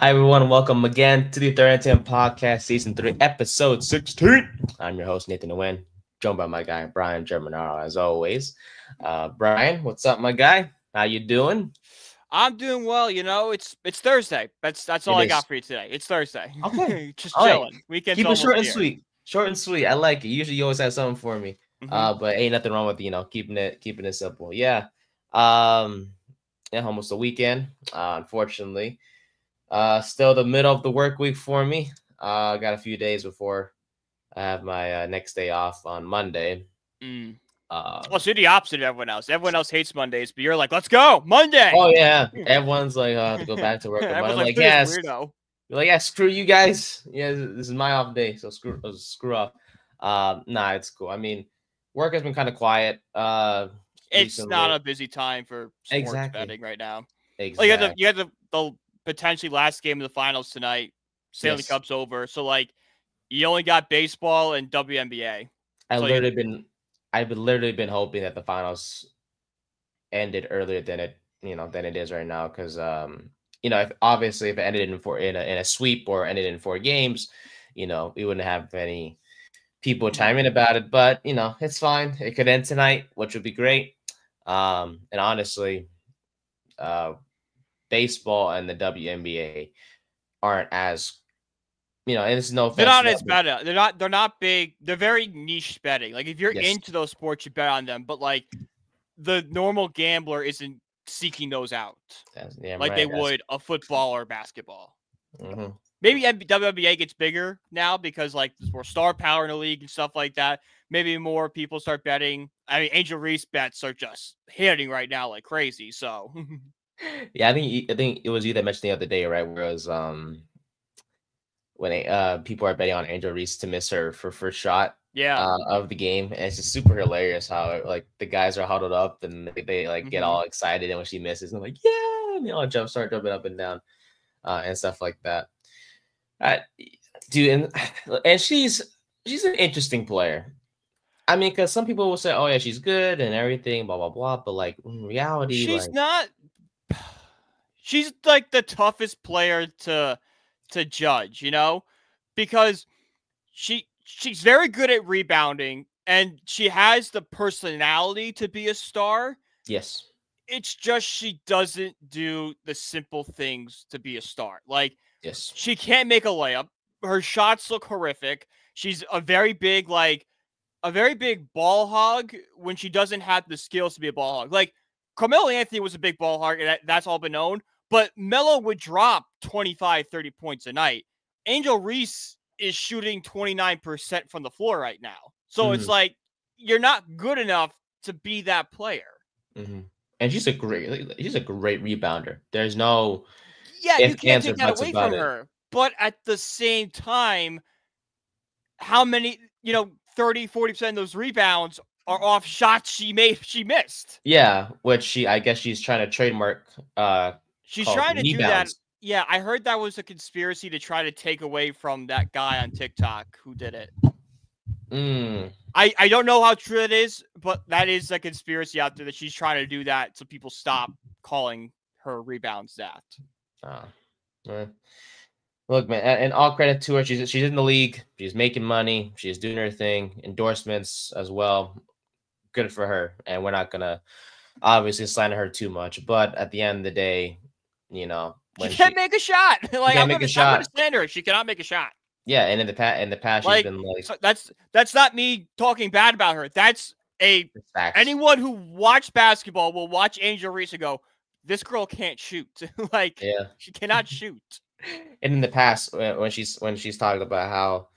Hi, everyone. Welcome again to the Third and 10 Podcast, Season 3, Episode 16. I'm your host, Nathan Nguyen, joined by my guy, Brian Germinaro, as always. Brian, what's up, my guy? How you doing? I'm doing well. It's Thursday. That's all It I is. got for you today. It's Thursday. Okay. Just All right. chilling. Weekend's Keep it short almost and here. sweet. Short and sweet. I like it. Usually you always have something for me. hmm But ain't nothing wrong with, keeping it simple. Yeah. Um, yeah, almost a weekend, unfortunately. Still the middle of the work week for me. Got a few days before I have my next day off on Monday. Mm. Well, Um, so you're the opposite of everyone else. Everyone else hates Mondays, but you're like, let's go Monday. oh yeah, everyone's like, I have to go back to work on Monday. Everyone's I'm like, like, this yes. weirdo. You're like, yeah, screw you guys. Yeah, this is my off day, so screw off. Nah, it's cool. I mean, work has been kind of quiet. It's not Recently. a busy time for sports Exactly. betting right now. Like Exactly. you had the potentially last game of the finals tonight. Stanley Yes. Cup's over, so like you only got baseball and WNBA. I So you literally been, I've literally been hoping that the finals ended earlier than it is right now, because if obviously if it ended in a sweep or ended in 4 games, we wouldn't have any people Mhm. chime in about it. But it's fine. It could end tonight, which would be great. And honestly, uh baseball and the WNBA aren't as, and it's no They're offense to not them, as but better. They're not big. They're very niche betting. Like if you're yes, into those sports, you bet on them. But like the normal gambler isn't seeking those out that's damn like they right. That's would a football or basketball. mhm. Maybe WNBA gets bigger now because like there's more star power in the league and stuff like that. Maybe more people start betting. I mean, Angel Reese bets are just hitting right now like crazy. So Yeah, I think it was you that mentioned the other day, right? Whereas when people are betting on Angel Reese to miss her for first shot yeah. of the game, and it's just super hilarious how like the guys are huddled up and they like get hmm all excited, and when she misses, and they're like, yeah, and they all start jumping up and down, and stuff like that. Uh, Dude, and she's an interesting player. I mean, because some people will say, oh yeah, she's good and everything, blah blah blah, but like in reality, She's like not. She's like the toughest player to judge, because she's very good at rebounding and she has the personality to be a star. yes, It's just she doesn't do the simple things to be a star. Like yes, she can't make a layup. Her shots look horrific. She's a very big ball hog when she doesn't have the skills to be a ball hog. Like Carmelo Anthony was a big ball hog, and that's all been known. But Melo would drop 25, 30 points a night. Angel Reese is shooting 29% from the floor right now. So it's hmm like you're not good enough to be that player. hmm and she's a great rebounder. There's no Yeah, you if, can't ands, or take that buts away about from it. her. But at the same time, how many, 30, 40% of those rebounds are off shots she missed. Yeah, which I guess she's trying to trademark, She's called trying to do that. rebounds. Yeah, I heard that was a conspiracy to try to take away from that guy on TikTok who did it. Mm. I don't know how true it is, but that is a conspiracy out there that she's trying to do that so people stop calling her rebounds that. Uh, eh. Look, man, and all credit to her. She's in the league. She's making money. She's doing her thing. Endorsements as well. Good for her. And we're not gonna obviously slander her too much. But at the end of the day, She when can't make a shot. she Like can't make a I'm gonna shot. slander her. She cannot make a shot. Yeah, and in the past, she's Like been like, so that's not me talking bad about her. That's a it's facts. anyone who watched basketball will watch Angel Reese and go, "This girl can't shoot. Like Yeah. she cannot shoot." And in the past, when she's talking about how,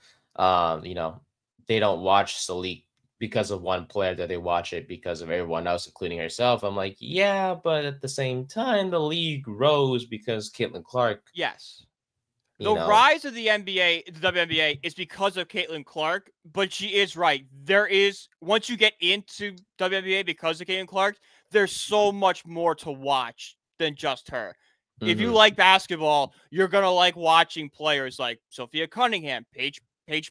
they don't watch Salik because of one player, that they watch it because of everyone else, including herself. I'm like, yeah, but at the same time, the league rose because Caitlin Clark, Yes. you The know, rise of the NBA, the WNBA, is because of Caitlin Clark, but she is right. There is, once you get into WNBA because of Caitlin Clark, there's so much more to watch than just her. If you hmm like basketball, you're going to like watching players like Sophia Cunningham, Paige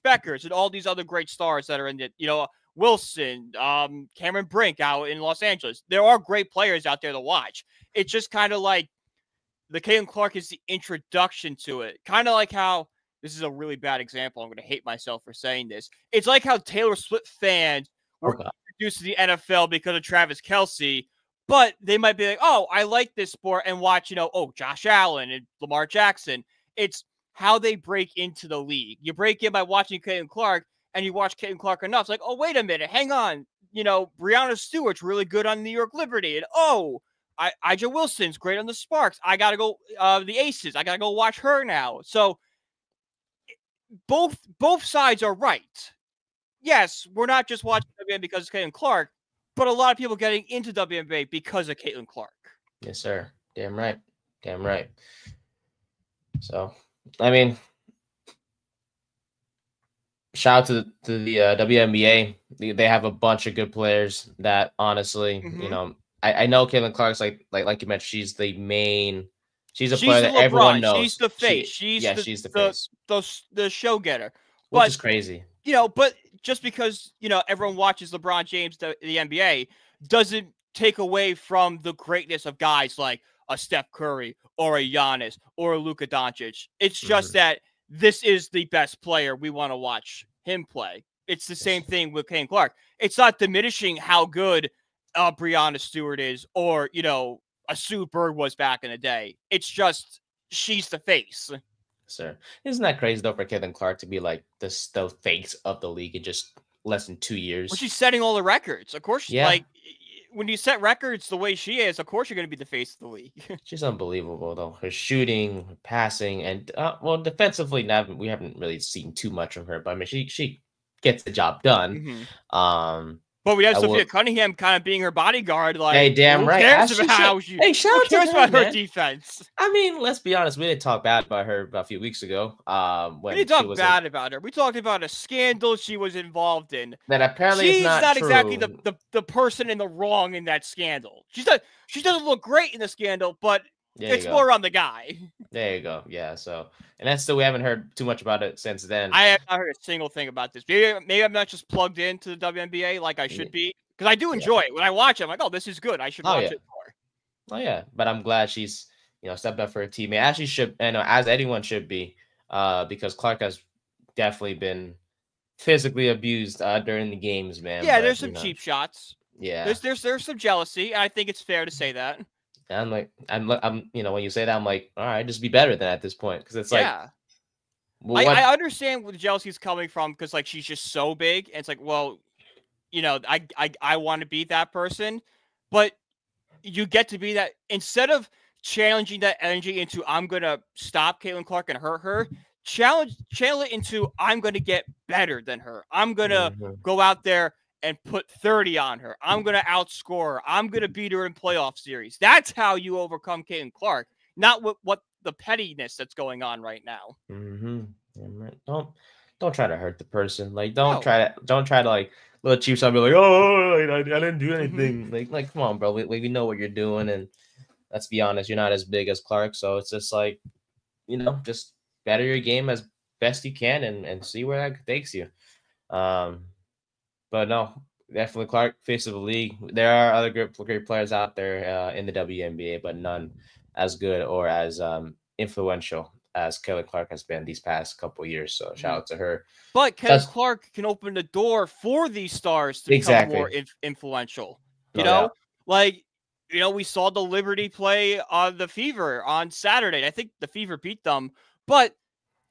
Beckers, and all these other great stars that are in it. Wilson, Cameron Brink out in Los Angeles. There are great players out there to watch. It's just kind of like the Caitlin Clark is the introduction to it. Kind of like how, this is a really bad example, I'm going to hate myself for saying this. It's like how Taylor Swift fans were introduced to the NFL because of Travis Kelce, but they might be like, oh, I like this sport, and watch, Josh Allen and Lamar Jackson. It's how they break into the league. You break in by watching Caitlin Clark, and you watch Caitlin Clark enough. It's like, oh, wait a minute, hang on. Breanna Stewart's really good on New York Liberty. And, Ija Wilson's great on the Sparks. I got to go, the Aces. I got to go watch her now. So both sides are right. Yes, we're not just watching WNBA because of Caitlin Clark, but a lot of people getting into WNBA because of Caitlin Clark. Yes, sir. Damn right. Damn right. So, I mean, shout out to the WNBA. They have a bunch of good players that honestly, I know Caitlin Clark's like you mentioned, she's the main. She's a player that LeBron. Everyone knows. She's the face. She's the face. The show getter. Which is crazy. But just because, everyone watches LeBron James, the NBA, doesn't take away from the greatness of guys like a Steph Curry or a Giannis or a Luka Doncic. It's just that this is the best player. We want to watch him play. It's the same thing with Caitlin Clark. It's not diminishing how good Breanna Stewart is or, a Sue Bird was back in the day. It's just she's the face. Sir, isn't that crazy though for Caitlin Clark to be like the face of the league in just less than 2 years? Well, she's setting all the records. Of course, like when you set records the way she is, of course you're going to be the face of the league. She's unbelievable though. Her shooting, her passing, and defensively, we haven't really seen too much from her. But I mean, she gets the job done. But we have Sophia Cunningham kind of being her bodyguard. Like, hey, damn right. Cares about who cares about her defense? I mean, let's be honest. We didn't talk bad about her about a few weeks ago. We didn't talk bad about her. We talked about a scandal she was involved in. That apparently is not true. Exactly the person in the wrong in that scandal. She doesn't look great in the scandal, but it's more on the guy. There you go. Yeah. So, and that's still, we haven't heard too much about it since then. I have not heard a single thing about this. Maybe I'm not just plugged into the WNBA like I should be, because I do enjoy it. When I watch it, I'm like, oh, this is good. I should watch it more. Oh yeah, but I'm glad she's stepped up for her teammate. As she should, as anyone should be, because Clark has definitely been physically abused during the games, man. Yeah, there's some cheap shots. Yeah, there's some jealousy, and I think it's fair to say that. I'm like, when you say that, I'm like, all right, just be better than at this point, because it's like, well, I understand where the jealousy is coming from, because like she's just so big, and it's like, well, I want to be that person, but you get to be that instead of challenging that energy into I'm gonna stop Caitlin Clark and hurt her. Channel it into I'm gonna get better than her. I'm gonna go out there and put 30 on her. I'm going to outscore her. I'm going to beat her in playoff series. That's how you overcome Caitlin Clark, not what the pettiness that's going on right now. Don't try to hurt the person. Like, don't try to like little cheap shot be like, oh, I didn't do anything. Like, come on, bro. We know what you're doing, and let's be honest, you're not as big as Clark, so it's just like, just better your game as best you can and see where that takes you. But no, definitely Clark, face of the league. There are other great players out there in the WNBA, but none as good or as influential as Caitlin Clark has been these past couple of years. So shout out to her. But Caitlin Clark can open the door for these stars to become more influential. We saw the Liberty play the Fever on Saturday. I think the Fever beat them, but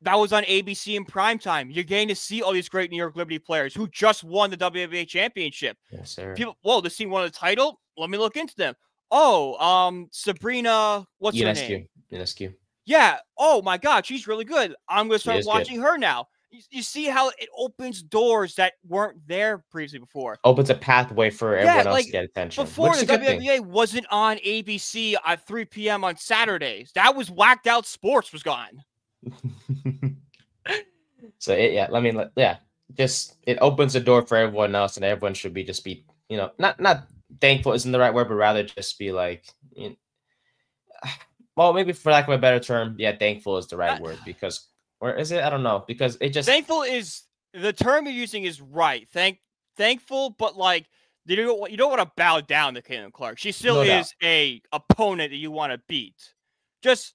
that was on ABC in primetime. You're getting to see all these great New York Liberty players who just won the WNBA championship. Yes, sir. This team won the title? Let me look into them. Sabrina, what's her name? Ionescu. Yeah. Oh, my God. She's really good. I'm going to start watching her now. You see how it opens doors that weren't there previously before. Opens a pathway for everyone else to get attention. Before, the WNBA wasn't on ABC at 3 p.m. on Saturdays. That was whacked out. Sports was gone. So it opens the door for everyone else, and everyone should be not thankful isn't the right word, but rather just be like, well, maybe for lack of a better term, thankful is the right word, because, or is it? I don't know, because it just thankful is the term you're using is right. Thankful, but like you don't want to bow down to Caitlin Clark. She still is a opponent that you want to beat. just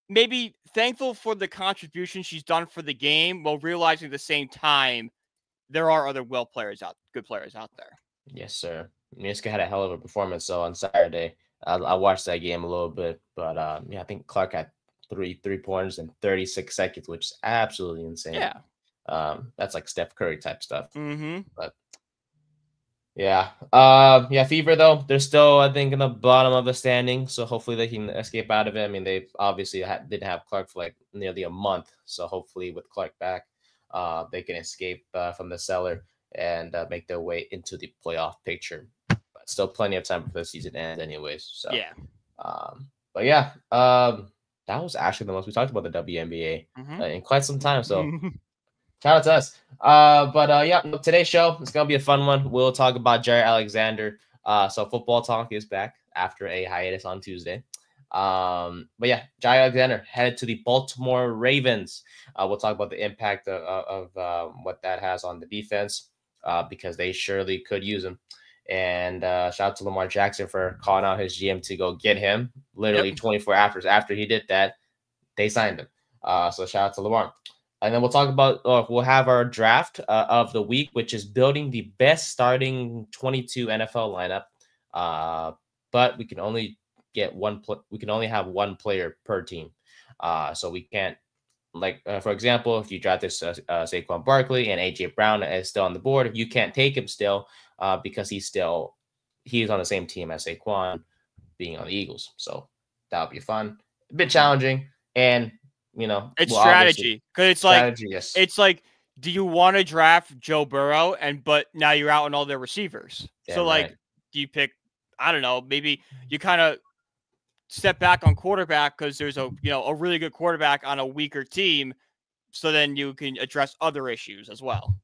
maybe thankful for the contribution she's done for the game, while realizing at the same time there are other good players out there. Yes, sir. Miska had a hell of a performance so on Saturday. I watched that game a little bit, but yeah, I think Clark had three pointers in 36 seconds, which is absolutely insane. Yeah. That's like Steph Curry type stuff. Mm-hmm. But yeah, yeah, Fever though, they're still, I think, in the bottom of the standing, so hopefully they can escape out of it. I mean, they obviously didn't have Clark for like nearly a month, so hopefully with Clark back, they can escape from the cellar and make their way into the playoff picture. But still plenty of time before the season ends, anyways. So Yeah. But yeah, that was actually the most we talked about the WNBA in quite some time. So. Shout out to us. But yeah, today's show is gonna be a fun one. We'll talk about Jaire Alexander. So football talk is back after a hiatus on Tuesday. But yeah, Jaire Alexander headed to the Baltimore Ravens. We'll talk about the impact of what that has on the defense because they surely could use him. And shout out to Lamar Jackson for calling out his GM to go get him. Literally 24 hours after he did that, they signed him. So shout out to Lamar. And then we'll talk about, we'll have our draft of the week, which is building the best starting 22 NFL lineup. But we can only get we can only have one player per team. So we can't, like, for example, if you draft this Saquon Barkley and AJ Brown is still on the board, you can't take him still because he's on the same team as Saquon being on the Eagles. So that'll be fun. A bit challenging. And it's strategy, because yes. it's like, do you want to draft Joe Burrow but now you're out on all their receivers? Damn so like, right. do you pick, I don't know, maybe you kind of step back on quarterback because there's a really good quarterback on a weaker team, so then you can address other issues as well.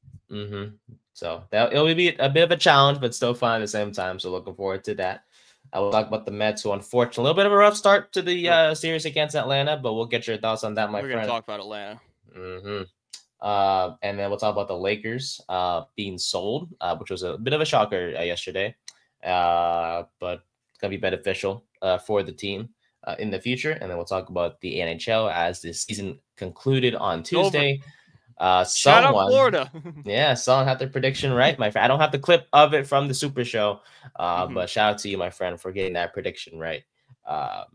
So it'll be a bit of a challenge, but still fun at the same time. So looking forward to that. I will talk about the Mets, who unfortunately a little bit of a rough start to the series against Atlanta, but we'll get your thoughts on that, my friend. We're gonna talk about Atlanta. And then we'll talk about the Lakers being sold, which was a bit of a shocker yesterday, but it's gonna be beneficial for the team in the future. And then we'll talk about the NHL as the season concluded on Tuesday. Shout out Florida. Yeah, someone had their prediction right, my friend. I don't have the clip of it from the Super Show, but shout out to you, my friend, for getting that prediction right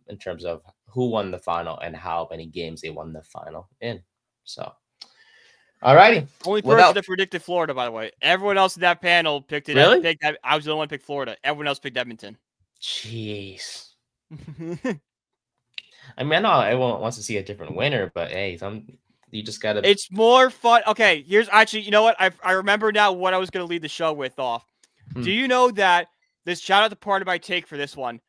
in terms of who won the final and how many games they won the final in. So, all righty. Only person that predicted Florida, by the way. Everyone else in that panel picked it. Really? I was the only one who picked Florida. Everyone else picked Edmonton. Jeez. I mean, I know everyone wants to see a different winner, but hey, you just gotta. It's more fun. Okay, here's actually, you know what? I remember now what I was gonna lead the show with off. Do you know that this, shout out to part of my take for this one,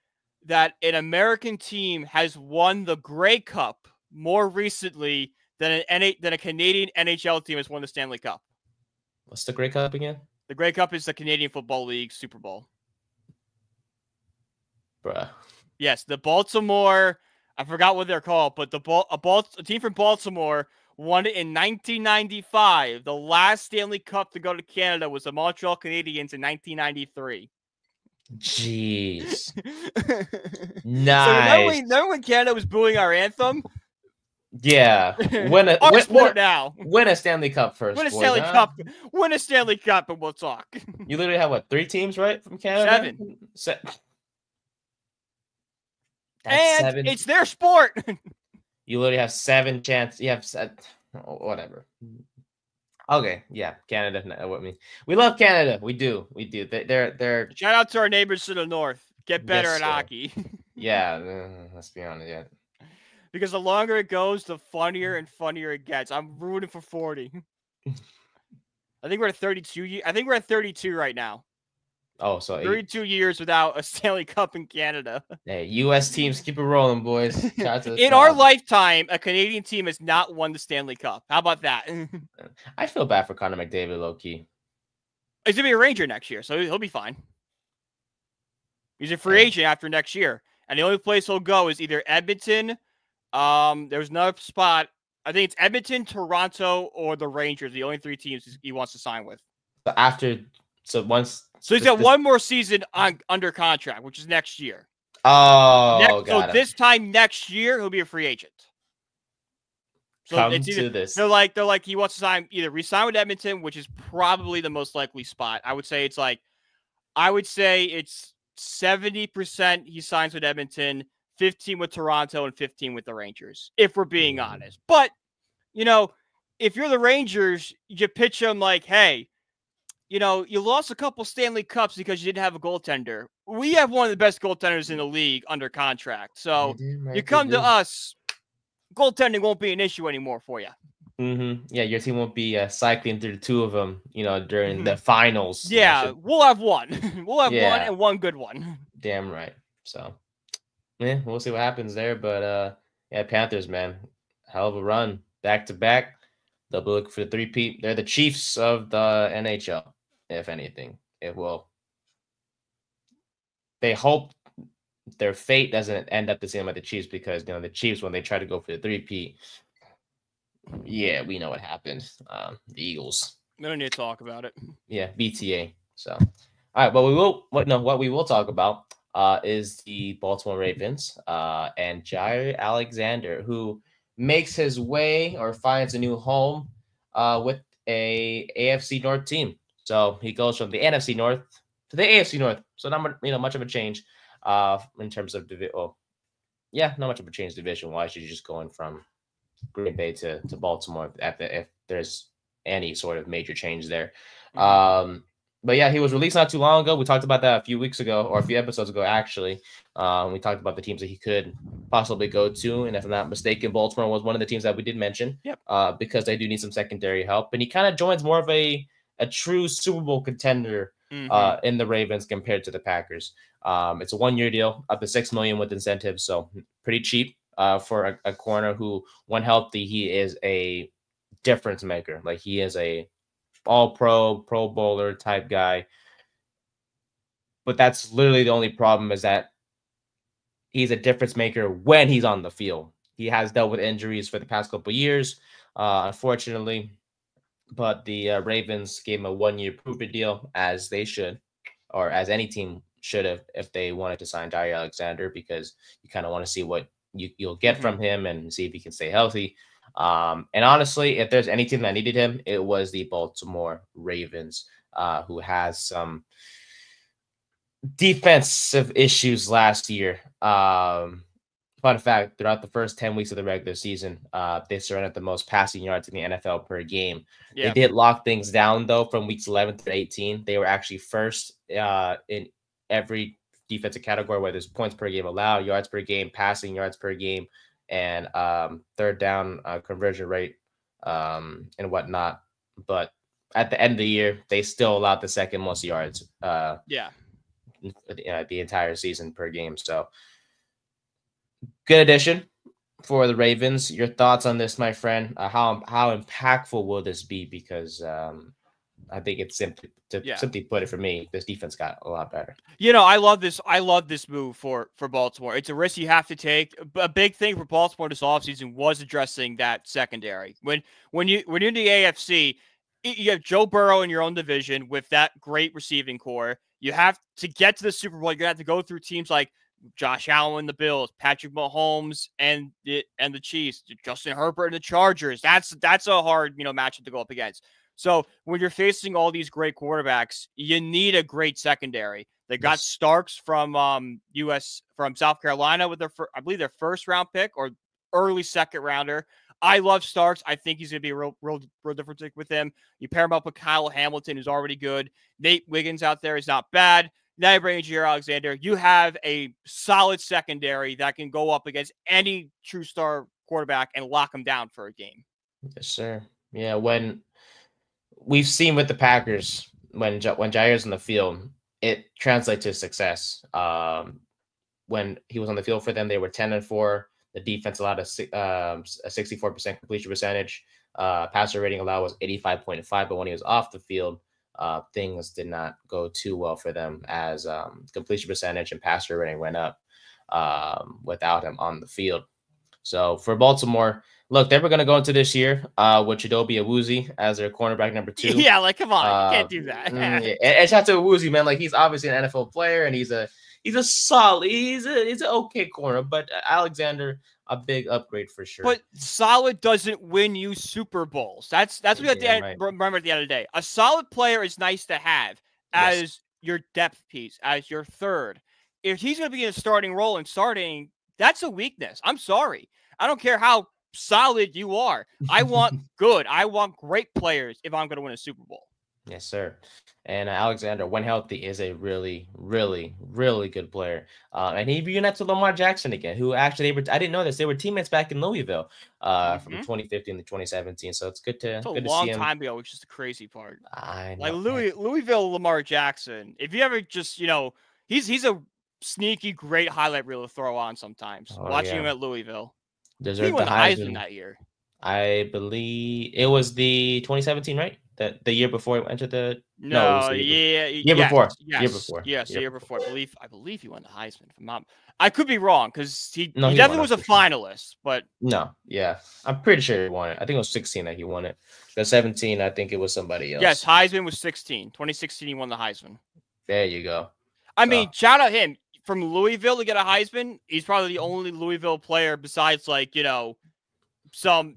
that an American team has won the Grey Cup more recently than a Canadian NHL team has won the Stanley Cup? What's the Grey Cup again? The Grey Cup is the Canadian Football League Super Bowl. Bruh. Yes, the Baltimore, I forgot what they're called, but a team from Baltimore won it in 1995. The last Stanley Cup to go to Canada was the Montreal Canadiens in 1993. Jeez. Nice. So remember when Canada was booing our anthem? Yeah. Win a Stanley Cup first. Win a Stanley Cup. Win a Stanley Cup and we'll talk. You literally have, what, 3 teams, right, from Canada? 7. That's and 7. It's their sport. You literally have 7 chances. You have whatever. Okay, yeah, Canada. I mean, we love Canada. We do. They're. Shout out to our neighbors to the north. Get better at hockey. Yeah, let's be honest. Yeah. Because the longer it goes, the funnier and funnier it gets. I'm rooting for 40. I think we're at 32. I think we're at 32 right now. Oh, so 32 years without a Stanley Cup in Canada. Hey, U.S. teams, keep it rolling, boys. In our lifetime, a Canadian team has not won the Stanley Cup. How about that? I feel bad for Connor McDavid, low-key. He's going to be a Ranger next year, so he'll be fine. He's a free agent after next year. And the only place he'll go is either Edmonton. There's another spot. I think it's Edmonton, Toronto, or the Rangers. The only 3 teams he wants to sign with. So he's got one more season under contract, which is next year. Oh, So got him. this time next year, he'll be a free agent. So Come it's either, to this. they're like he wants to sign either resign with Edmonton, which is probably the most likely spot. I would say it's 70% he signs with Edmonton, 15 with Toronto, and 15 with the Rangers, if we're being honest. But, if you're the Rangers, you pitch them like, hey, you lost a couple Stanley Cups because you didn't have a goaltender. We have one of the best goaltenders in the league under contract. So you come to us, goaltending won't be an issue anymore for you. Yeah, your team won't be cycling through the two of them, during the finals. Yeah, we'll have one. We'll have one Yeah. and one good one. Damn right. So, yeah, we'll see what happens there. But yeah, Panthers, man, hell of a run, back to back. They'll be looking for the three-peat. They're the Chiefs of the NHL, if anything. It will. They hope their fate doesn't end up the same like the Chiefs, because the Chiefs, when they try to go for the three-peat, yeah, we know what happened. The Eagles. We don't need to talk about it. Yeah, BTA. So, all right, but what we will talk about is the Baltimore Ravens and Jaire Alexander, who makes his way or finds a new home with a AFC North team. So he goes from the NFC North to the AFC North. So not much of a change in terms of division. Well, yeah, not much of a change division wise. You're just going from Green Bay to Baltimore if there's any sort of major change there. But yeah, he was released not too long ago. We talked about that a few weeks ago, or a few episodes ago, actually. We talked about the teams that he could possibly go to, and if I'm not mistaken, Baltimore was one of the teams that we did mention. Yep. Because they do need some secondary help, and he kind of joins more of a true Super Bowl contender in the Ravens compared to the Packers. It's a 1-year deal, up to $6 million with incentives, so pretty cheap for a corner who, when healthy, he is a difference maker. Like, he is a all-pro, Pro Bowler type guy. But that's literally the only problem, is that he's a difference maker when he's on the field. He has dealt with injuries for the past couple of years, unfortunately. But the Ravens gave him a 1-year prove-it deal, as they should, or as any team should have, if they wanted to sign Jaire Alexander, because you kind of want to see what you'll get from him and see if he can stay healthy. And honestly, if there's any team that needed him, it was the Baltimore Ravens, who has some defensive issues last year. Fun fact, throughout the first 10 weeks of the regular season, they surrendered the most passing yards in the NFL per game. Yeah. They did lock things down, though, from weeks 11 to 18. They were actually first in every defensive category, where there's points per game allowed, yards per game, passing yards per game, and third down conversion rate and whatnot. But at the end of the year, they still allowed the second most yards. The entire season per game. So good addition for the Ravens. Your thoughts on this, my friend? How impactful will this be? Because I think it's simply put it, for me, this defense got a lot better. I love this. I love this move for Baltimore. It's a risk you have to take. A big thing for Baltimore this offseason was addressing that secondary. When you're in the AFC, you have Joe Burrow in your own division with that great receiving core. You have to get to the Super Bowl. You're gonna have to go through teams like Josh Allen, the Bills, Patrick Mahomes, and the Chiefs, Justin Herbert, and the Chargers. That's a hard matchup to go up against. So when you're facing all these great quarterbacks, you need a great secondary. They got Starks from South Carolina with I believe their first round pick or early second rounder. I love Starks. I think he's going to be a real difference with him. You pair him up with Kyle Hamilton, who's already good. Nate Wiggins out there is not bad. Now you bring in Jaire Alexander. You have a solid secondary that can go up against any true star quarterback and lock him down for a game. Yes, sir. Yeah, when we've seen with the Packers, when Jaire's on the field, it translates to success. When he was on the field for them, they were 10-4. The defense allowed a 64% completion percentage. Passer rating allowed was 85.5, but when he was off the field, things did not go too well for them, as completion percentage and passer rating went up without him on the field. So for Baltimore, look, they were going to go into this year with Chidobe Awuzie as their cornerback number 2. Yeah, like, come on, you can't do that. And shout out to Awuzie, man. Like, he's obviously an NFL player, and he's a he's a solid. He's an okay corner, but Alexander, a big upgrade for sure. But solid doesn't win you Super Bowls. That's what you have to remember at the end of the day. A solid player is nice to have as your depth piece, as your third. If he's going to be in a starting role and starting, that's a weakness. I'm sorry. I don't care how solid you are. I want good. I want great players if I'm going to win a Super Bowl. Yes, sir. And Alexander, when healthy, is a really, really, really good player. And he reunited to Lamar Jackson again, who actually I didn't know this. They were teammates back in Louisville from 2015 to 2017. So it's good to it's a good long to see him. time ago, which is the crazy part. I know. Like Louisville Lamar Jackson. If you ever just he's a sneaky great highlight reel to throw on sometimes. Watching him at Louisville. He won the Heisman that year. I believe it was the 2017, right? The year before he entered the year before. I believe he won the Heisman. If I'm not, I could be wrong because he definitely was a finalist, but I'm pretty sure he won it. I think it was 16 that he won it. The 17, I think it was somebody else. Yes, Heisman was 16. 2016, he won the Heisman. There you go. I mean, shout out him from Louisville to get a Heisman. He's probably the only Louisville player besides some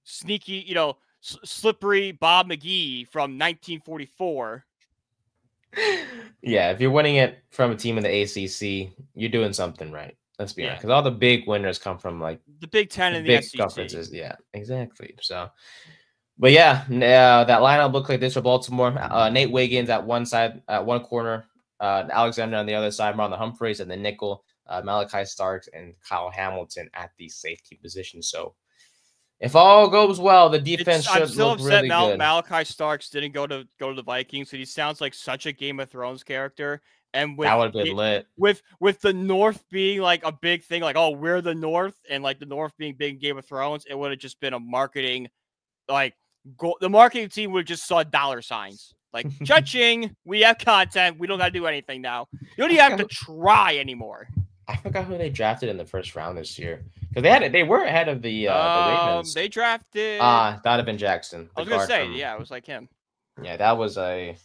sneaky slippery Bob McGee from 1944. Yeah, if you're winning it from a team in the ACC, you're doing something right. Let's be honest, because all the big winners come from like the Big Ten and the big SEC conferences. Yeah, exactly. So, but yeah, that lineup looked like this for Baltimore. Nate Wiggins at one side, at one corner, Alexander on the other side, Marlon Humphreys and the nickel, Malachi Starks and Kyle Hamilton at the safety position. So, if all goes well, the defense should look really good. Malachi Starks didn't go to the Vikings, so he sounds like such a Game of Thrones character. And that would have been lit. With the North being like a big thing, like, oh, we're the North, and like the North being big in Game of Thrones, it would have just been a marketing, the marketing team would have just saw dollar signs. Like, cha-ching, we have content. We don't got to do anything now. You don't even have to try anymore. I forgot who they drafted in the first round this year. Because they were ahead of the Ravens. They drafted Donovan Jackson. I was gonna say, it was like him. Yeah, that was a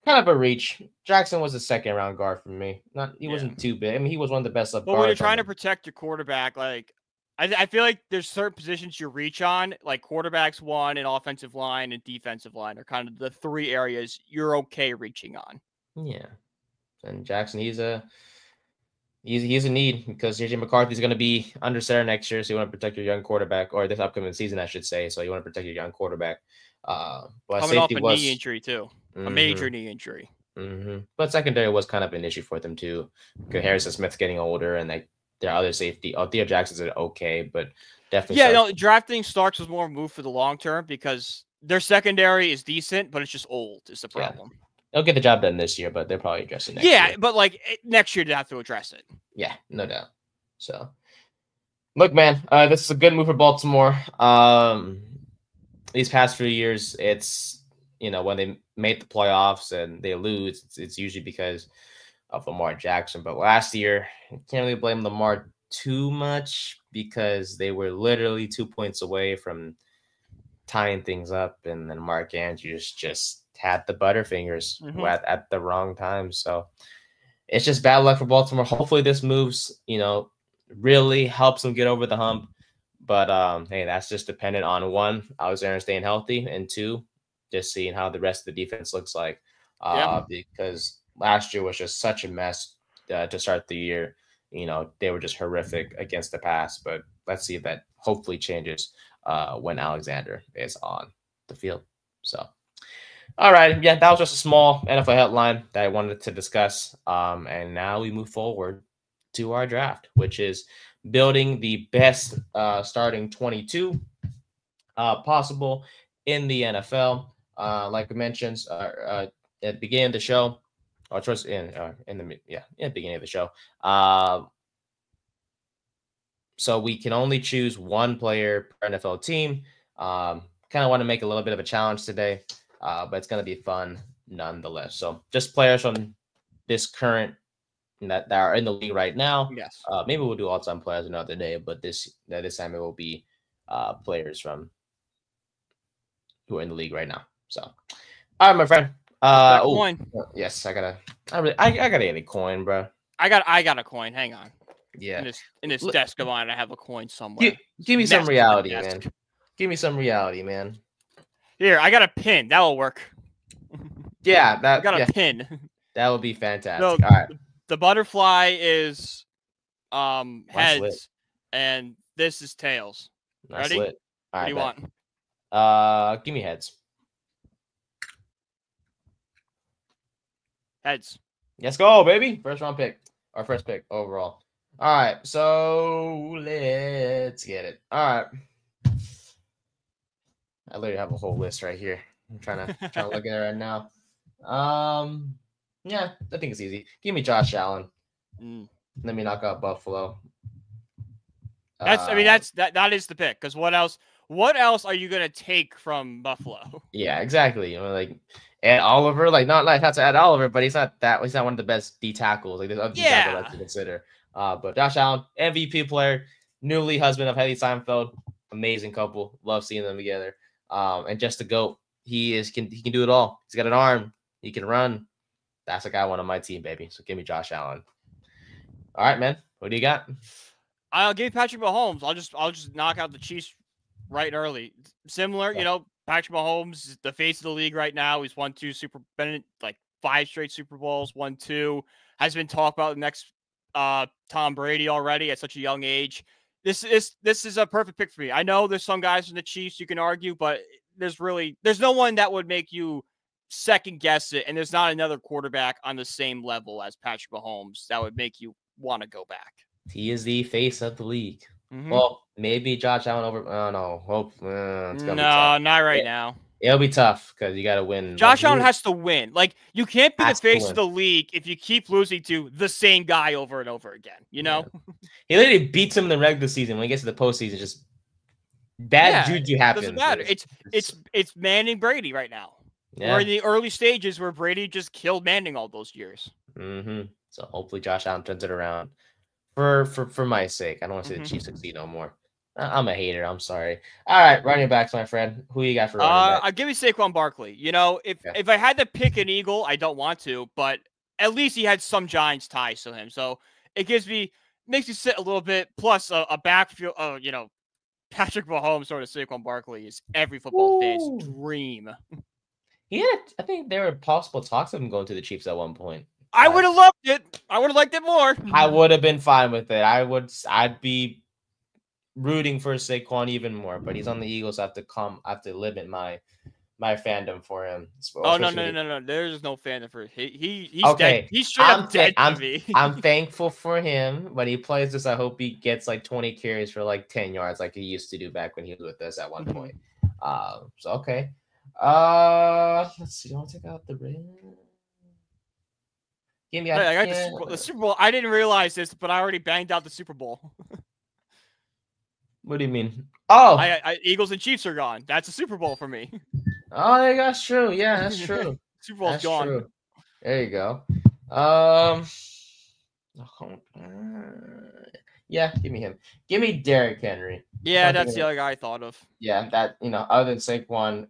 kind of a reach. Jackson was a second round guard for me. He wasn't too big. I mean, he was one of the best guards. But when you're trying to protect your quarterback, like I feel like there's certain positions you reach on, like quarterbacks one, and offensive line and defensive line are kind of the three areas you're okay reaching on. Yeah, and Jackson, he's a need because JJ McCarthy's going to be under center next year, so you want to protect your young quarterback, or this upcoming season, I should say. So you want to protect your young quarterback. But coming off a knee injury too, a major knee injury. But secondary was kind of an issue for them too, because Harrison Smith's getting older, and their other safety, Theo Jackson's okay, but definitely. Drafting Starks was more a move for the long term because their secondary is decent, but it's just old is the problem. Yeah. They'll get the job done this year, but they'll probably address it next year. Yeah, but next year they have to address it. Yeah, no doubt. So, look, man, this is a good move for Baltimore. These past few years, it's when they made the playoffs and they lose, it's usually because of Lamar Jackson. But last year, you can't really blame Lamar too much because they were literally 2 points away from tying things up, and then Mark Andrews just had the butterfingers at the wrong time. So it's just bad luck for Baltimore. Hopefully this moves, really helps them get over the hump. But hey, that's just dependent on one, Alexander staying healthy, and two, just seeing how the rest of the defense looks like. Because last year was just such a mess to start the year. They were just horrific against the pass. But let's see if that hopefully changes when Alexander is on the field. So. All right. Yeah, that was just a small NFL headline that I wanted to discuss. And now we move forward to our draft, which is building the best starting 22 possible in the NFL. Like we mentioned at the beginning of the show, or towards in the beginning of the show. So we can only choose one player per NFL team. Kind of want to make a little bit of a challenge today. But it's going to be fun nonetheless. So just players from this current that are in the league right now. Yes. Maybe we'll do all-time players another day, but this time it will be players from who are in the league right now. So, all right, my friend. That Oh, coin. yes, I gotta get a coin, bro. I got a coin. Hang on. Yeah. In this desk of mine, I have a coin Give, somewhere. give me some Messed reality, desk. man. Give me some reality, man. Here, I got a pin. That will work. Yeah, I got a pin. that would be So fantastic. All right. the butterfly is That's heads, lit. and this is tails. That's Ready? lit. All What do right, you bet. want? Give me heads. Heads. Let's go, baby. First round pick. Our first pick overall. All right, so let's get it. All right. I literally have a whole list right here. I'm trying to look at it right now. Yeah, I think it's easy. Give me Josh Allen. Let me knock out Buffalo. That is the pick. Because what else are you gonna take from Buffalo? Yeah, exactly. You know, like Ed Oliver, like not to Ed Oliver, but he's not one of the best D tackles. Like there's other D tackles I like to consider. But Josh Allen, MVP player, newly husband of Hedy Seinfeld, amazing couple. Love seeing them together. And just the GOAT. He can do it all. He's got an arm. He can run. That's the guy I want on my team, baby. So give me Josh Allen. All right, man. What do you got? I'll give Patrick Mahomes. I'll just knock out the Chiefs right early. Similar, you know, Patrick Mahomes is the face of the league right now. He's won 5 straight Super Bowls, won 2. Has been talked about the next Tom Brady already at such a young age. This is a perfect pick for me. I know there's some guys in the Chiefs you can argue, but there's no one that would make you second guess it, and there's not another quarterback on the same level as Patrick Mahomes that would make you want to go back. He is the face of the league. Mm-hmm. Well, maybe Josh Allen over. Oh no, hope it's gonna be tough. Not right now. It'll be tough because you got to win. Josh Allen has to win. Like, you can't be the face of the league if you keep losing to the same guy over and over again. You know, he literally beats him in the regular season. When he gets to the postseason, just bad juju happens. Doesn't matter. It's Manning Brady right now. Yeah. We're in the early stages where Brady just killed Manning all those years. Mm-hmm. So hopefully Josh Allen turns it around. For my sake, I don't want to see the Chiefs succeed no more. I'm a hater. I'm sorry. All right, running backs, my friend. Who you got for running back? I'll give you Saquon Barkley. You know, if I had to pick an Eagle, I don't want to, but at least he had some Giants ties to him, so it makes me sit a little bit. Plus, a backfield. You know, Patrick Mahomes sort of Saquon Barkley is every football fan's dream. I think there were possible talks of him going to the Chiefs at one point. I would have loved it. I would have liked it more. I would have been fine with it. I'd be rooting for Saquon even more, but he's on the Eagles. I have to limit my fandom for him. Oh no! There's no fandom for he's okay. Dead. He's straight up dead to me. I'm thankful for him. When he plays this, I hope he gets like 20 carries for like 10 yards, like he used to do back when he was with us at one point. So okay. Let's see. I'll take out the ring. Give me the Super Bowl. I didn't realize this, but I already banged out the Super Bowl. What do you mean? Oh, Eagles and Chiefs are gone. That's a Super Bowl for me. Oh, that's true. Yeah, that's true. Super Bowl's gone. True. There you go. Yeah, give me him. Give me Derrick Henry. Yeah, that's the other guy I thought of. Yeah, that other than Saquon,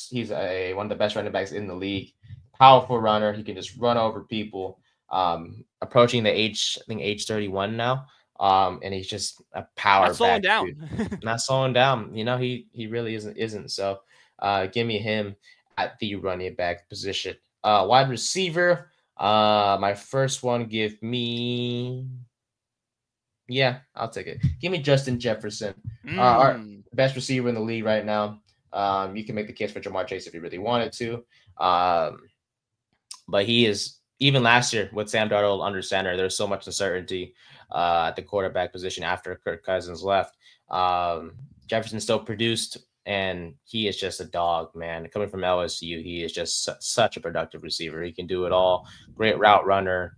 he's one of the best running backs in the league. Powerful runner. He can just run over people. Approaching the age 31 now. And he's just a power back. Not slowing down. You know, he really isn't. So give me him at the running back position. Wide receiver. My first one, give me. Yeah, I'll take it. Give me Justin Jefferson. Our best receiver in the league right now. You can make the case for Jamar Chase if you really wanted to. But he is, even last year with Sam Darnold under center, there's so much uncertainty at the quarterback position after Kirk Cousins left. Jefferson still produced, and he is just a dog, man. Coming from LSU, he is just such a productive receiver. He can do it all. Great route runner.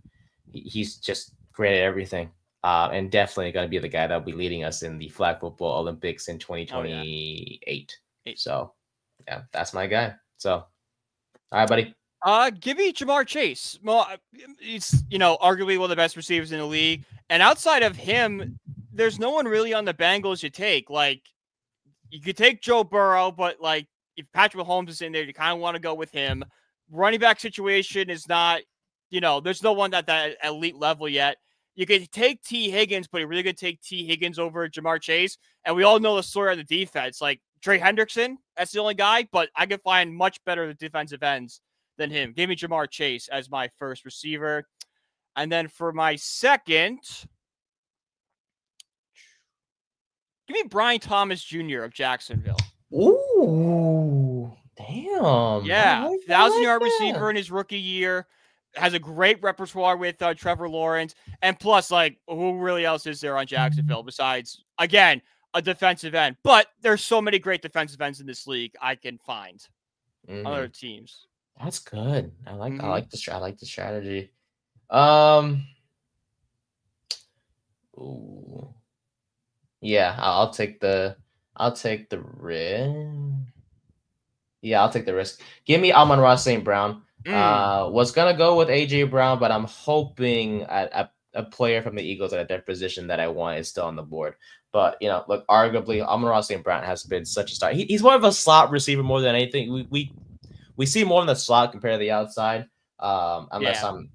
He's just great at everything. And definitely going to be the guy that will be leading us in the flag football Olympics in 2028. So, yeah, that's my guy. So, all right, buddy. Give me Jamar Chase. Well, he's, arguably one of the best receivers in the league. And outside of him, there's no one really on the Bengals you take. Like, you could take Joe Burrow, but, like, if Patrick Mahomes is in there, you kind of want to go with him. Running back situation is not, there's no one at that elite level yet. You could take T. Higgins, but you're really going to take T. Higgins over Jamar Chase. And we all know the story of the defense. Like Trey Hendrickson, that's the only guy, but I could find much better defensive ends than him. Give me Jamar Chase as my first receiver. And then for my second, give me Brian Thomas Jr. of Jacksonville. Ooh, damn. Yeah, 1,000-yard that. receiver in his rookie year. Has a great repertoire with Trevor Lawrence. And plus, like, who really else is there on Jacksonville besides, again, a defensive end? But there's so many great defensive ends in this league I can find on other teams. That's good. I like the strategy. Ooh. Yeah, I'll take the risk. Yeah, I'll take the risk. Give me Amon-Ra St. Brown. Was gonna go with AJ Brown, but I'm hoping a player from the Eagles at their position that I want is still on the board. But look, arguably Amon-Ra St. Brown has been such a star. He's more of a slot receiver more than anything. We see more in the slot compared to the outside. Unless I'm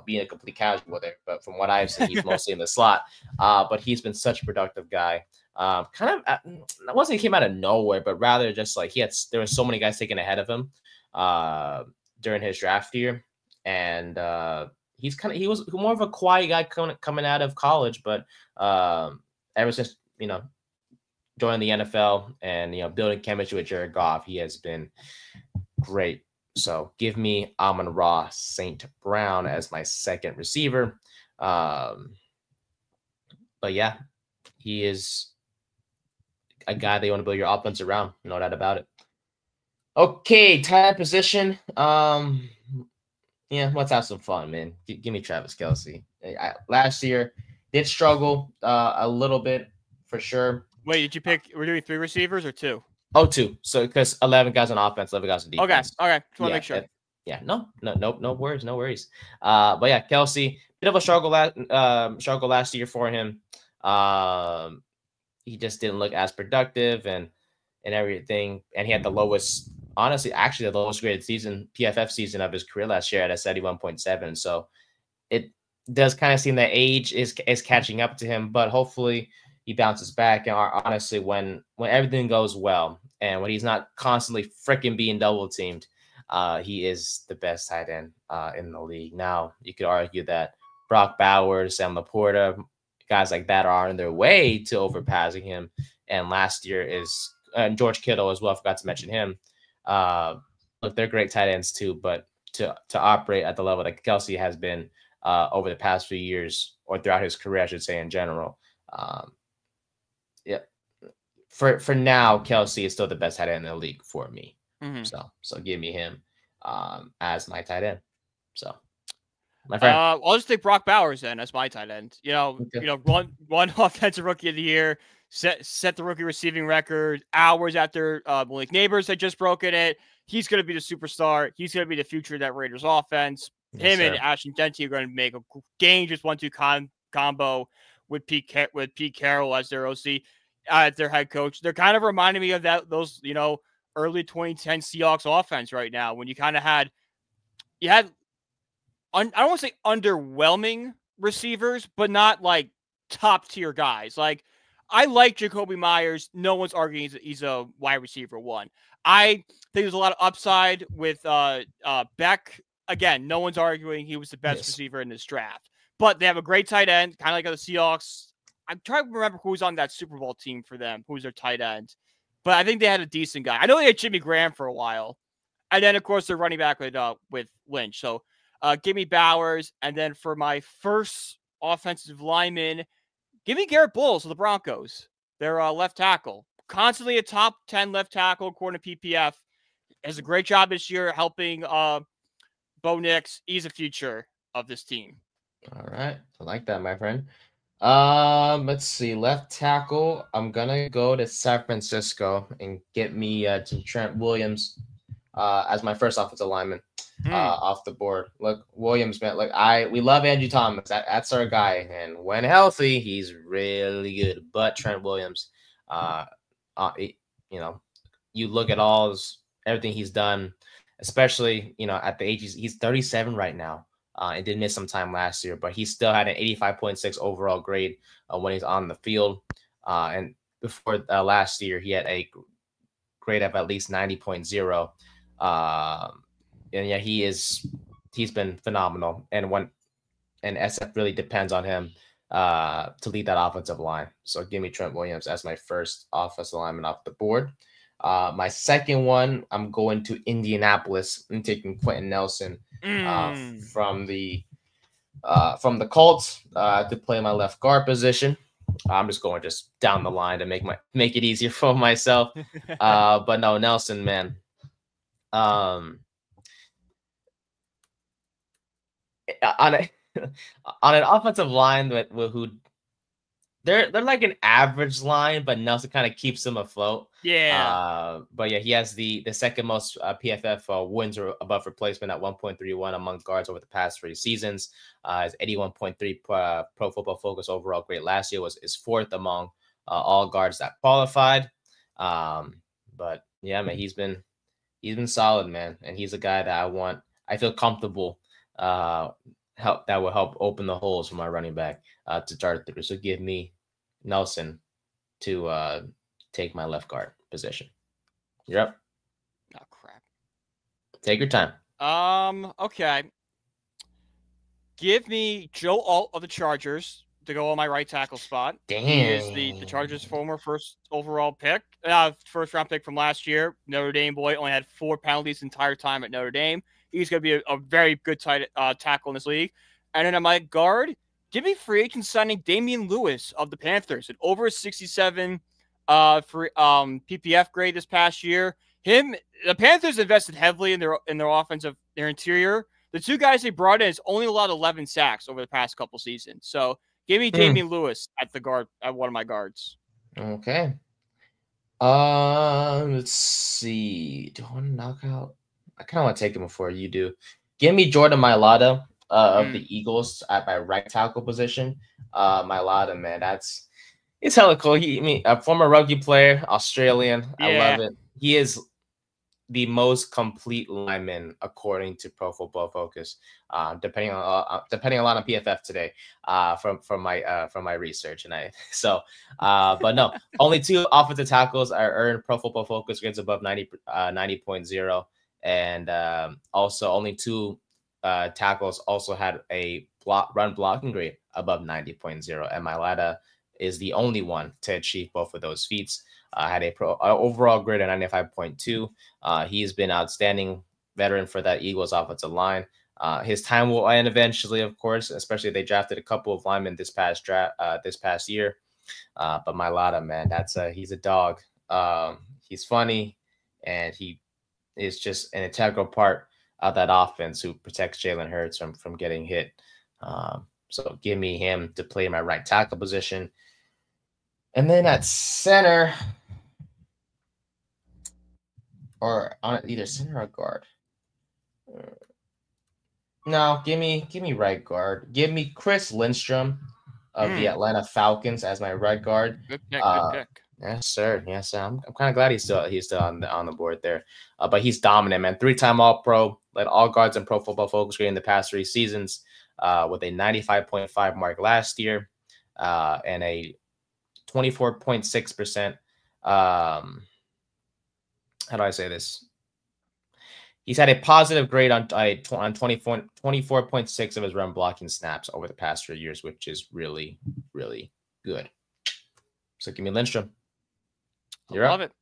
being a complete casual with it. But from what I've seen, he's mostly in the slot. But he's been such a productive guy. I wasn't he came out of nowhere, but rather just like there were so many guys taken ahead of him during his draft year, and he was more of a quiet guy coming out of college, but ever since joining the NFL and building chemistry with Jared Goff, he has been great. So give me Amon-Ra St. Brown as my second receiver. But yeah, he is a guy that you want to build your offense around. No doubt about it. Okay, tight end position. Yeah, let's have some fun, man. Give me Travis Kelce. Last year did struggle a little bit for sure. Wait, did you pick? We're doing 3 receivers or 2? Oh, 2. So because 11 guys on offense, 11 guys on defense. Okay. Just want to make sure. No worries. But yeah, Kelce, bit of a struggle last year for him. He just didn't look as productive and everything, and he had the lowest graded season, PFF season of his career last year at a 71.7. So it does kind of seem that age is catching up to him, but hopefully he bounces back. And honestly, when everything goes well and when he's not constantly freaking being double teamed, he is the best tight end in the league. Now, you could argue that Brock Bowers, Sam Laporta, guys like that are on their way to overpassing him. And last year is George Kittle as well. I forgot to mention him. Look, they're great tight ends too, but to operate at the level that Kelce has been over the past few years, or throughout his career, I should say in general. For now, Kelce is still the best tight end in the league for me. So give me him as my tight end. So my friend, I'll just take Brock Bowers then as my tight end. One offensive rookie of the year, set the rookie receiving record hours after Malik Neighbors had just broken it. He's going to be the superstar. He's going to be the future of that Raiders offense. Him and Ashton Genty are going to make a dangerous 1-2 combo with Pete Carroll as their OC, as their head coach. They're kind of reminding me of those early 2010 Seahawks offense right now, when you kind of had I don't want to say underwhelming receivers, but not like top tier guys. Like, I like Jacoby Myers. No one's arguing he's a wide receiver 1. I think there's a lot of upside with Beck. Again, no one's arguing he was the best receiver in this draft. But they have a great tight end, kind of like the Seahawks. I'm trying to remember who was on that Super Bowl team for them, who's their tight end. But I think they had a decent guy. I know they had Jimmy Graham for a while. And then, of course, they're running back with Lynch. So give me Bowers. And then for my first offensive lineman, give me Garrett Bowles of the Broncos. They're left tackle. Constantly a top 10 left tackle according to PPF. Has a great job this year helping Bo Nix. He's the future of this team. All right. I like that, my friend. Let's see. Left tackle. I'm gonna go to San Francisco and get me Trent Williams as my first offensive lineman off the board. Look, Williams, man. Look, we love Andrew Thomas. That's our guy, and when healthy, he's really good. But Trent Williams, you look at everything he's done, especially at the age he's 37 right now. And did miss some time last year, but he still had an 85.6 overall grade when he's on the field. And before last year, he had a grade of at least 90.0. And yeah, he's been phenomenal. And SF really depends on him to lead that offensive line. So give me Trent Williams as my first offensive lineman off the board. My second one, I'm going to Indianapolis. I'm taking Quentin Nelson from the Colts to play my left guard position. I'm just going down the line to make it easier for myself. But no, Nelson, man. On an offensive line who they're like an average line, but Nelson kind of keeps them afloat. Yeah. But yeah, he has the second most PFF wins or above replacement at 1.31 among guards over the past 3 seasons. His 81.3 Pro Football Focus overall grade last year is 4th among all guards that qualified. But yeah, man, he's been solid, man, and he's a guy that I feel comfortable that will help open the holes for my running back to dart through. So give me Nelson to take my left guard position. You're up. Oh crap. Take your time. Okay. Give me Joe Alt of the Chargers to go on my right tackle spot. Damn. He is the Chargers' former first overall pick, first round pick from last year. Notre Dame boy, only had 4 penalties the entire time at Notre Dame. He's going to be a very good tackle in this league. And then on my guard, give me free agent signing Damian Lewis of the Panthers, an over 67 for PPF grade this past year. The Panthers invested heavily in their their interior. The 2 guys they brought in has only allowed 11 sacks over the past couple seasons. So give me Damian Lewis at one of my guards. Okay. Let's see. Do I want to knock out? I kind of want to take him before you do. Give me Jordan Mailata of the Eagles at my right tackle position. Mailata, man, it's hella cool. A former rugby player, Australian. Yeah. I love it. He is the most complete lineman according to Pro Football Focus. Depending a lot on PFF today. From my research, but no, only 2 offensive tackles are earned Pro Football Focus grades above 90.0. And also only 2 tackles also had a run blocking grade above 90.0. And Mailata is the only one to achieve both of those feats. Had a overall grade of 95.2. He's been outstanding veteran for that Eagles offensive line. His time will end eventually, of course, especially they drafted a couple of linemen this past year. But Mailata, man, he's a dog. He's funny, and he is just an integral part of that offense who protects Jalen Hurts from getting hit. So give me him to play my right tackle position. And then at center, or on either center or guard. No, give me right guard. Give me Chris Lindstrom of the Atlanta Falcons as my right guard. Good pick. Good pick. Yes, sir. Yes, I'm kind of glad he's still on the board there. But he's dominant, man. 3-time All-Pro, led all guards in Pro Football Focus grade in the past 3 seasons, with a 95.5 mark last year, and a 24.6%. How do I say this? He's had a positive grade on 24.6 of his run blocking snaps over the past 3 years, which is really, really good. So give me Lindstrom. You're Love it.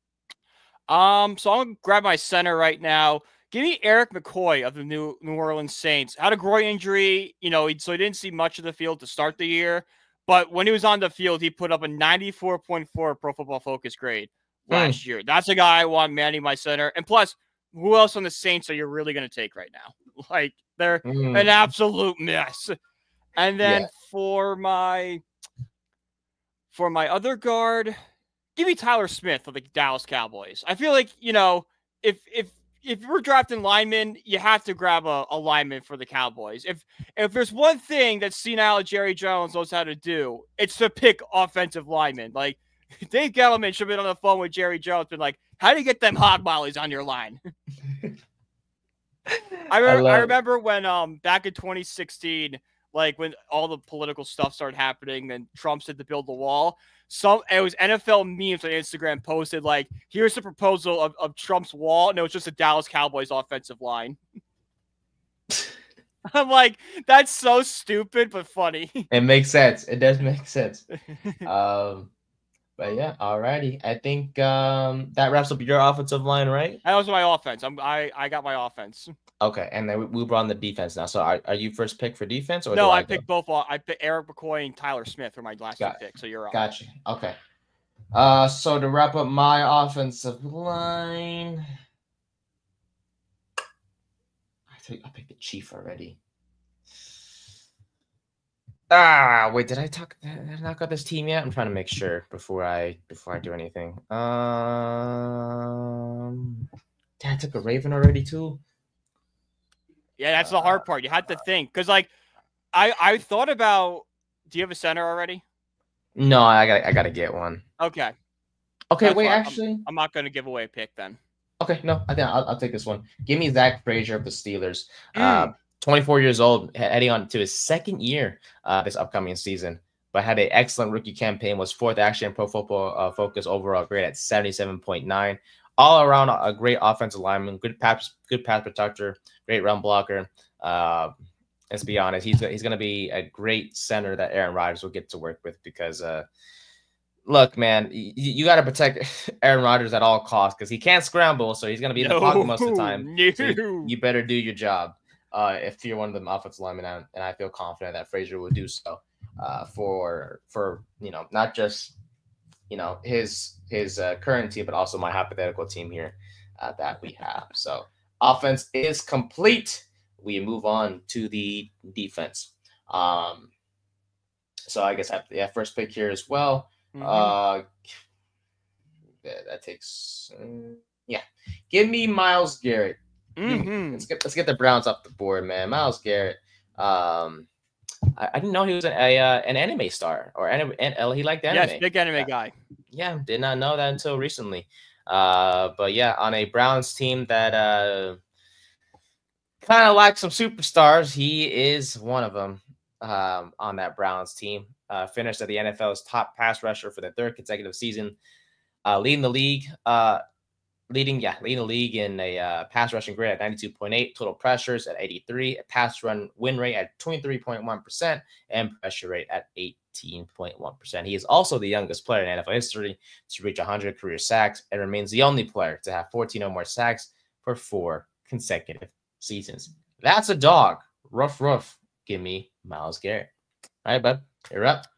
So I'm gonna grab my center right now. Give me Eric McCoy of the New Orleans Saints. Had a groin injury, so he didn't see much of the field to start the year. But when he was on the field, he put up a 94.4 Pro Football Focus grade last year. That's a guy I want manning my center. And plus, who else on the Saints are you really going to take right now? Like, they're an absolute mess. And then for my other guard, give me Tyler Smith of the Dallas Cowboys. I feel like, if we're drafting linemen, you have to grab a lineman for the Cowboys. If there's one thing that senile Jerry Jones knows how to do, it's to pick offensive linemen. Like, Dave Gettleman should have been on the phone with Jerry Jones, been like, "How do you get them hog mollies on your line?" I remember when back in 2016, like when all the political stuff started happening and Trump said to build the wall. It was NFL memes on Instagram posted like, "Here's the proposal of Trump's wall," and it was just a Dallas Cowboys offensive line. I'm like, that's so stupid but funny. It makes sense. It does make sense. But yeah, alrighty. I think that wraps up your offensive line, right? That was my offense. I got my offense. Okay, and then we brought on the defense now. So are you first pick for defense, or no? I picked both. I picked Eric McCoy and Tyler Smith for my last two picks. So you're on. Gotcha. Okay. So to wrap up my offensive line, I picked the Chief already. Wait, did I knock out this team yet? I'm trying to make sure before I do anything. I took a Raven already too. Yeah, that's the hard part. You had to think, because like I thought about. Do you have a center already? No, I gotta get one. Okay. Okay, that's wait. Actually, I'm not gonna give away a pick then. Okay, no, I think I'll take this one. Give me Zach Frazier of the Steelers. 24 years old, heading on to his second year this upcoming season, but had an excellent rookie campaign, was fourth actually in Pro Football Focus overall grade at 77.9. All around a great offensive lineman, good pass protector, great run blocker. Let's be honest, he's going to be a great center that Aaron Rodgers will get to work with because look, man, you got to protect Aaron Rodgers at all costs because he can't scramble, so he's going to be in the pocket most of the time. So you better do your job. If you're one of the offensive linemen, and I feel confident that Frazier will do so for not just his current team, but also my hypothetical team here that we have. So offense is complete. We move on to the defense. So I guess I have the first pick here as well. That takes give me Myles Garrett. Let's get the Browns off the board, man. Myles Garrett. I didn't know he was an anime star or he liked anime. Yes, big anime guy. Yeah, did not know that until recently. But yeah, on a Browns team that kind of like some superstars, he is one of them. On that Browns team, finished as the NFL's top pass rusher for the third consecutive season, leading the league in a pass rushing grade at 92.8, total pressures at 83, a pass run win rate at 23.1%, and pressure rate at 18.1%. He is also the youngest player in NFL history to reach 100 career sacks and remains the only player to have 14 or more sacks for 4 consecutive seasons. That's a dog. Rough. Give me Myles Garrett. All right, bud. You're up.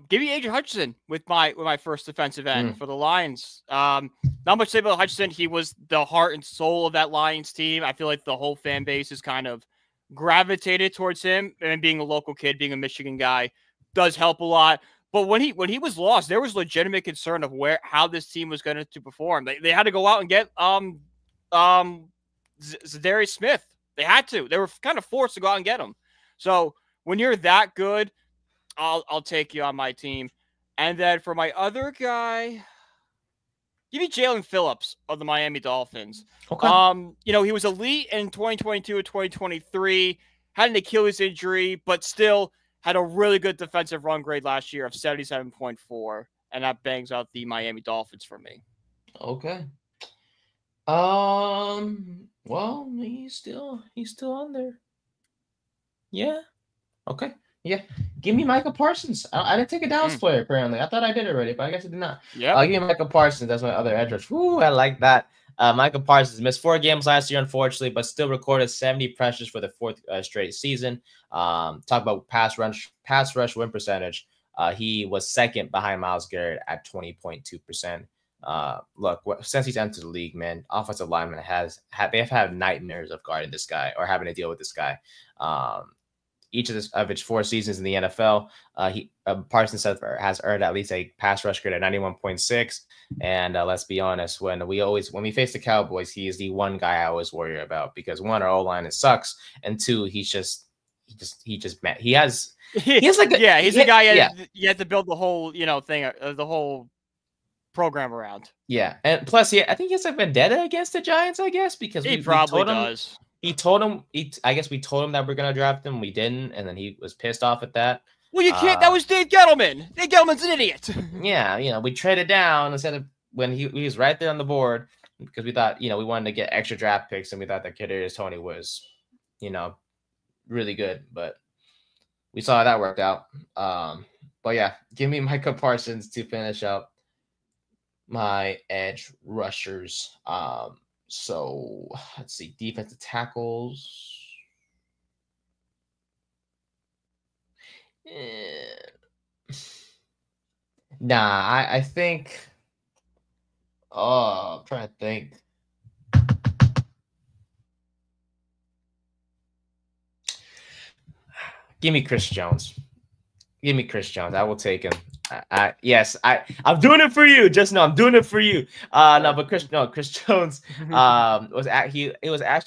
Give me Adrian Hutchinson with my first defensive end for the Lions. Not much to say about Hutchinson. He was the heart and soul of that Lions team. I feel like the whole fan base is kind of gravitated towards him, and being a local kid, being a Michigan guy, does help a lot. But when he was lost, there was legitimate concern of how this team was going to perform. They had to go out and get Zadarius Smith. They had to. They were kind of forced to go out and get him. So when you're that good, I'll take you on my team. And then for my other guy, give me Jalen Phillips of the Miami Dolphins. Okay. He was elite in 2022 and 2023, had an Achilles injury, but still had a really good defensive run grade last year of 77.4, and that bangs out the Miami Dolphins for me. Okay. Well, he's still on there. Yeah. Okay. Yeah. Give me Michael Parsons. I didn't take a Dallas player, apparently. I thought I did already, but I guess I did not. Yeah. I'll give me Michael Parsons. That's my other edge rush. Woo, I like that. Michael Parsons missed 4 games last year, unfortunately, but still recorded 70 pressures for the 4th straight season. Talk about pass rush win percentage. He was second behind Myles Garrett at 20.2%. Look, since he's entered the league, man, offensive linemen have had nightmares of guarding this guy or having to deal with this guy. Each of his 4 seasons in the NFL, Parsons has earned at least a pass rush grade at 91.6. And let's be honest, when we face the Cowboys, he is the one guy I always worry about because 1, our O-line sucks, and 2, he's he has like he's a guy you have to build the whole thing, the whole program around. Yeah, and plus, I think he has a vendetta against the Giants, I guess, because he probably does. He told him, I guess we told him that we're gonna draft him. We didn't, and then he was pissed off at that. Well, you can't. That was Dave Gettleman. Dave Gettleman's an idiot. Yeah, we traded down instead of when he was right there on the board because we thought, we wanted to get extra draft picks, and we thought that Kadarius Toney was, really good, but we saw how that worked out. But yeah, give me Micah Parsons to finish up my edge rushers. So let's see, defensive tackles. Nah, I think. Oh, I'm trying to think. Give me Chris Jones. Give me Chris Jones. I will take him. I'm doing it for you. Just know I'm doing it for you. No, but Chris Jones was actually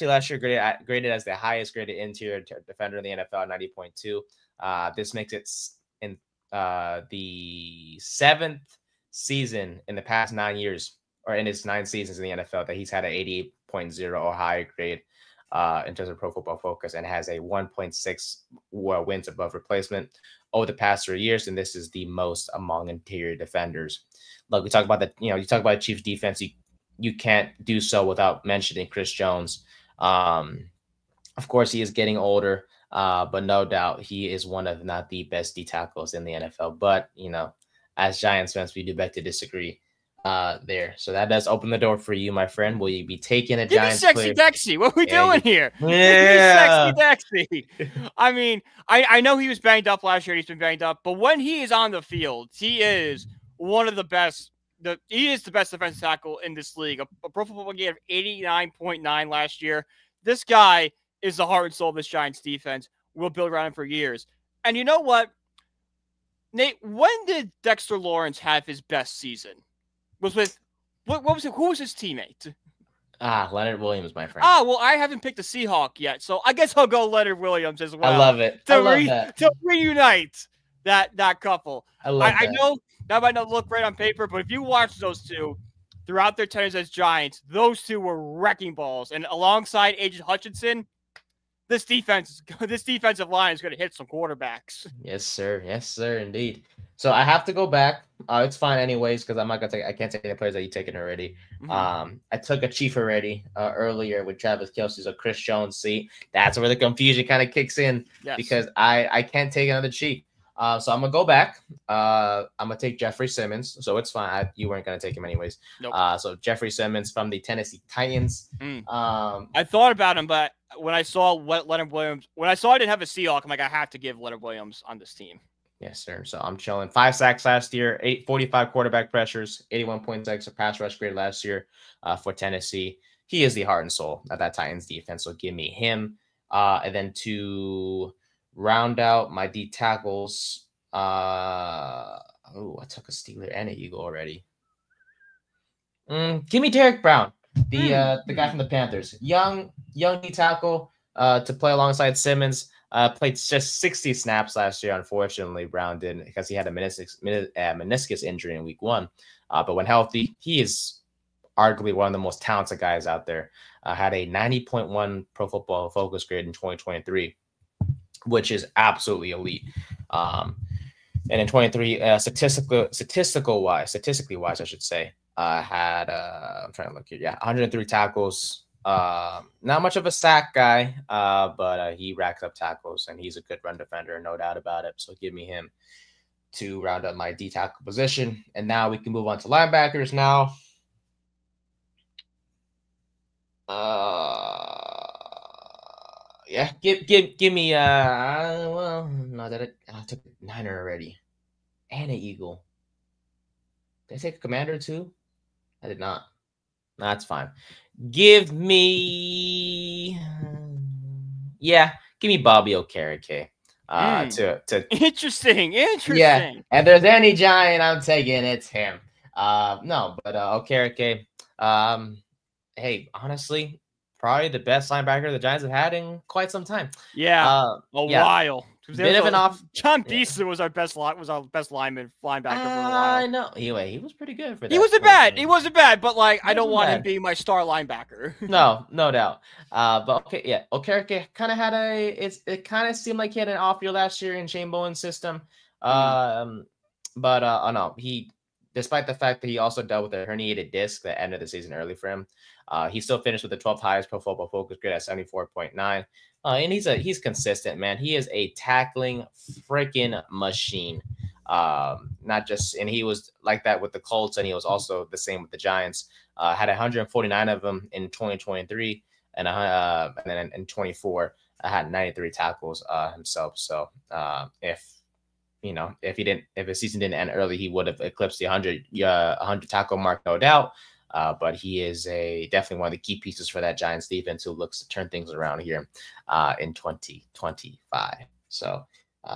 last year graded as the highest graded interior defender in the NFL, 90.2. This makes it in the 7th season in the past 9 years, or in his 9 seasons in the NFL, that he's had an 88.0 or higher grade in terms of Pro Football Focus, and has a 1.6 wins above replacement over the past 3 years, and this is the most among interior defenders. Look, we talk about you talk about Chiefs defense, you can't do so without mentioning Chris Jones. Of course, he is getting older, but no doubt he is one of, not the best D tackles in the NFL. But, as Giants fans, we do beg to disagree there. So that does open the door for you, my friend. Will you be taking a Giants sexy player? Dexy? What are we doing here? Yeah. Sexy Dexy. I mean, I know he was banged up last year. He's been banged up, but when he is on the field, he is one of the best. He is the best defensive tackle in this league. A Pro Football game of 89.9 last year. This guy is the heart and soul of this Giants defense. We'll build around him for years. And you know what, Nate? When did Dexter Lawrence have his best season? Was with what was it? Who was his teammate? Leonard Williams, my friend. Well, I haven't picked a Seahawk yet, so I guess I'll go Leonard Williams as well. I love it. To reunite that couple. I love that. I know that might not look great on paper, but if you watch those two throughout their tenures as Giants, those two were wrecking balls. And alongside Agent Hutchinson, this defensive line is going to hit some quarterbacks. Yes, sir. Yes, sir. Indeed. So I have to go back. It's fine anyways, because I can't take any players that you've taken already. Mm-hmm. I took a Chief already earlier with Travis Kelce, so Chris Jones. See, that's where the confusion kind of kicks in, because I can't take another Chief. So I'm gonna go back. I'm gonna take Jeffrey Simmons. So it's fine. You weren't gonna take him anyways. Nope. So Jeffrey Simmons from the Tennessee Titans. I thought about him, but when I saw Leonard Williams, I didn't have a Seahawk, I'm like, I have to give Leonard Williams on this team. Yes, sir. So I'm chilling. 5 sacks last year, 45 quarterback pressures, 81.6 of pass rush grade last year for Tennessee. He is the heart and soul of that Titans defense. So give me him. And then to round out my D tackles, I took a Steeler and an Eagle already. Give me Derek Brown, the guy from the Panthers. Young D tackle to play alongside Simmons. Played just 60 snaps last year. Unfortunately, Brown didn't, because he had a meniscus injury in week 1. But when healthy, he is arguably one of the most talented guys out there. Had a 90.1 Pro Football Focus grade in 2023, which is absolutely elite. And in 23, statistically wise, I should say, had I'm trying to look here. 103 tackles. Not much of a sack guy, but he racks up tackles, and he's a good run defender, no doubt about it. So give me him to round up my D tackle position. And now we can move on to linebackers now. Give me I took a Niner already and an Eagle. Did I take a Commander too? I did not. No, that's fine. Give me Bobby Okereke. To interesting. Yeah, and there's any Giant I'm taking, it's him. Okereke. Hey, honestly, probably the best linebacker the Giants have had in quite some time. Yeah, a while. Bit of an off. John Beasley was our best linebacker for a while. I know. Anyway, he was pretty good for that. He wasn't bad. He wasn't bad, but like I don't want him being my star linebacker. No doubt. But okay, yeah. Okereke kind of had it kind of seemed like he had an off year last year in Shane Bowen's system. But no, despite the fact that he also dealt with a herniated disc that ended the season early for him, he still finished with the 12th highest Pro Football Focus grade at 74.9. And he's consistent, man. He is a tackling freaking machine. Not just, and he was like that with the Colts, and he was also the same with the Giants. Had 149 of them in 2023, and then in 24, had 93 tackles himself. So if the season didn't end early, he would have eclipsed the 100 tackle mark, no doubt. But he is definitely one of the key pieces for that Giants defense who looks to turn things around here in 2025. So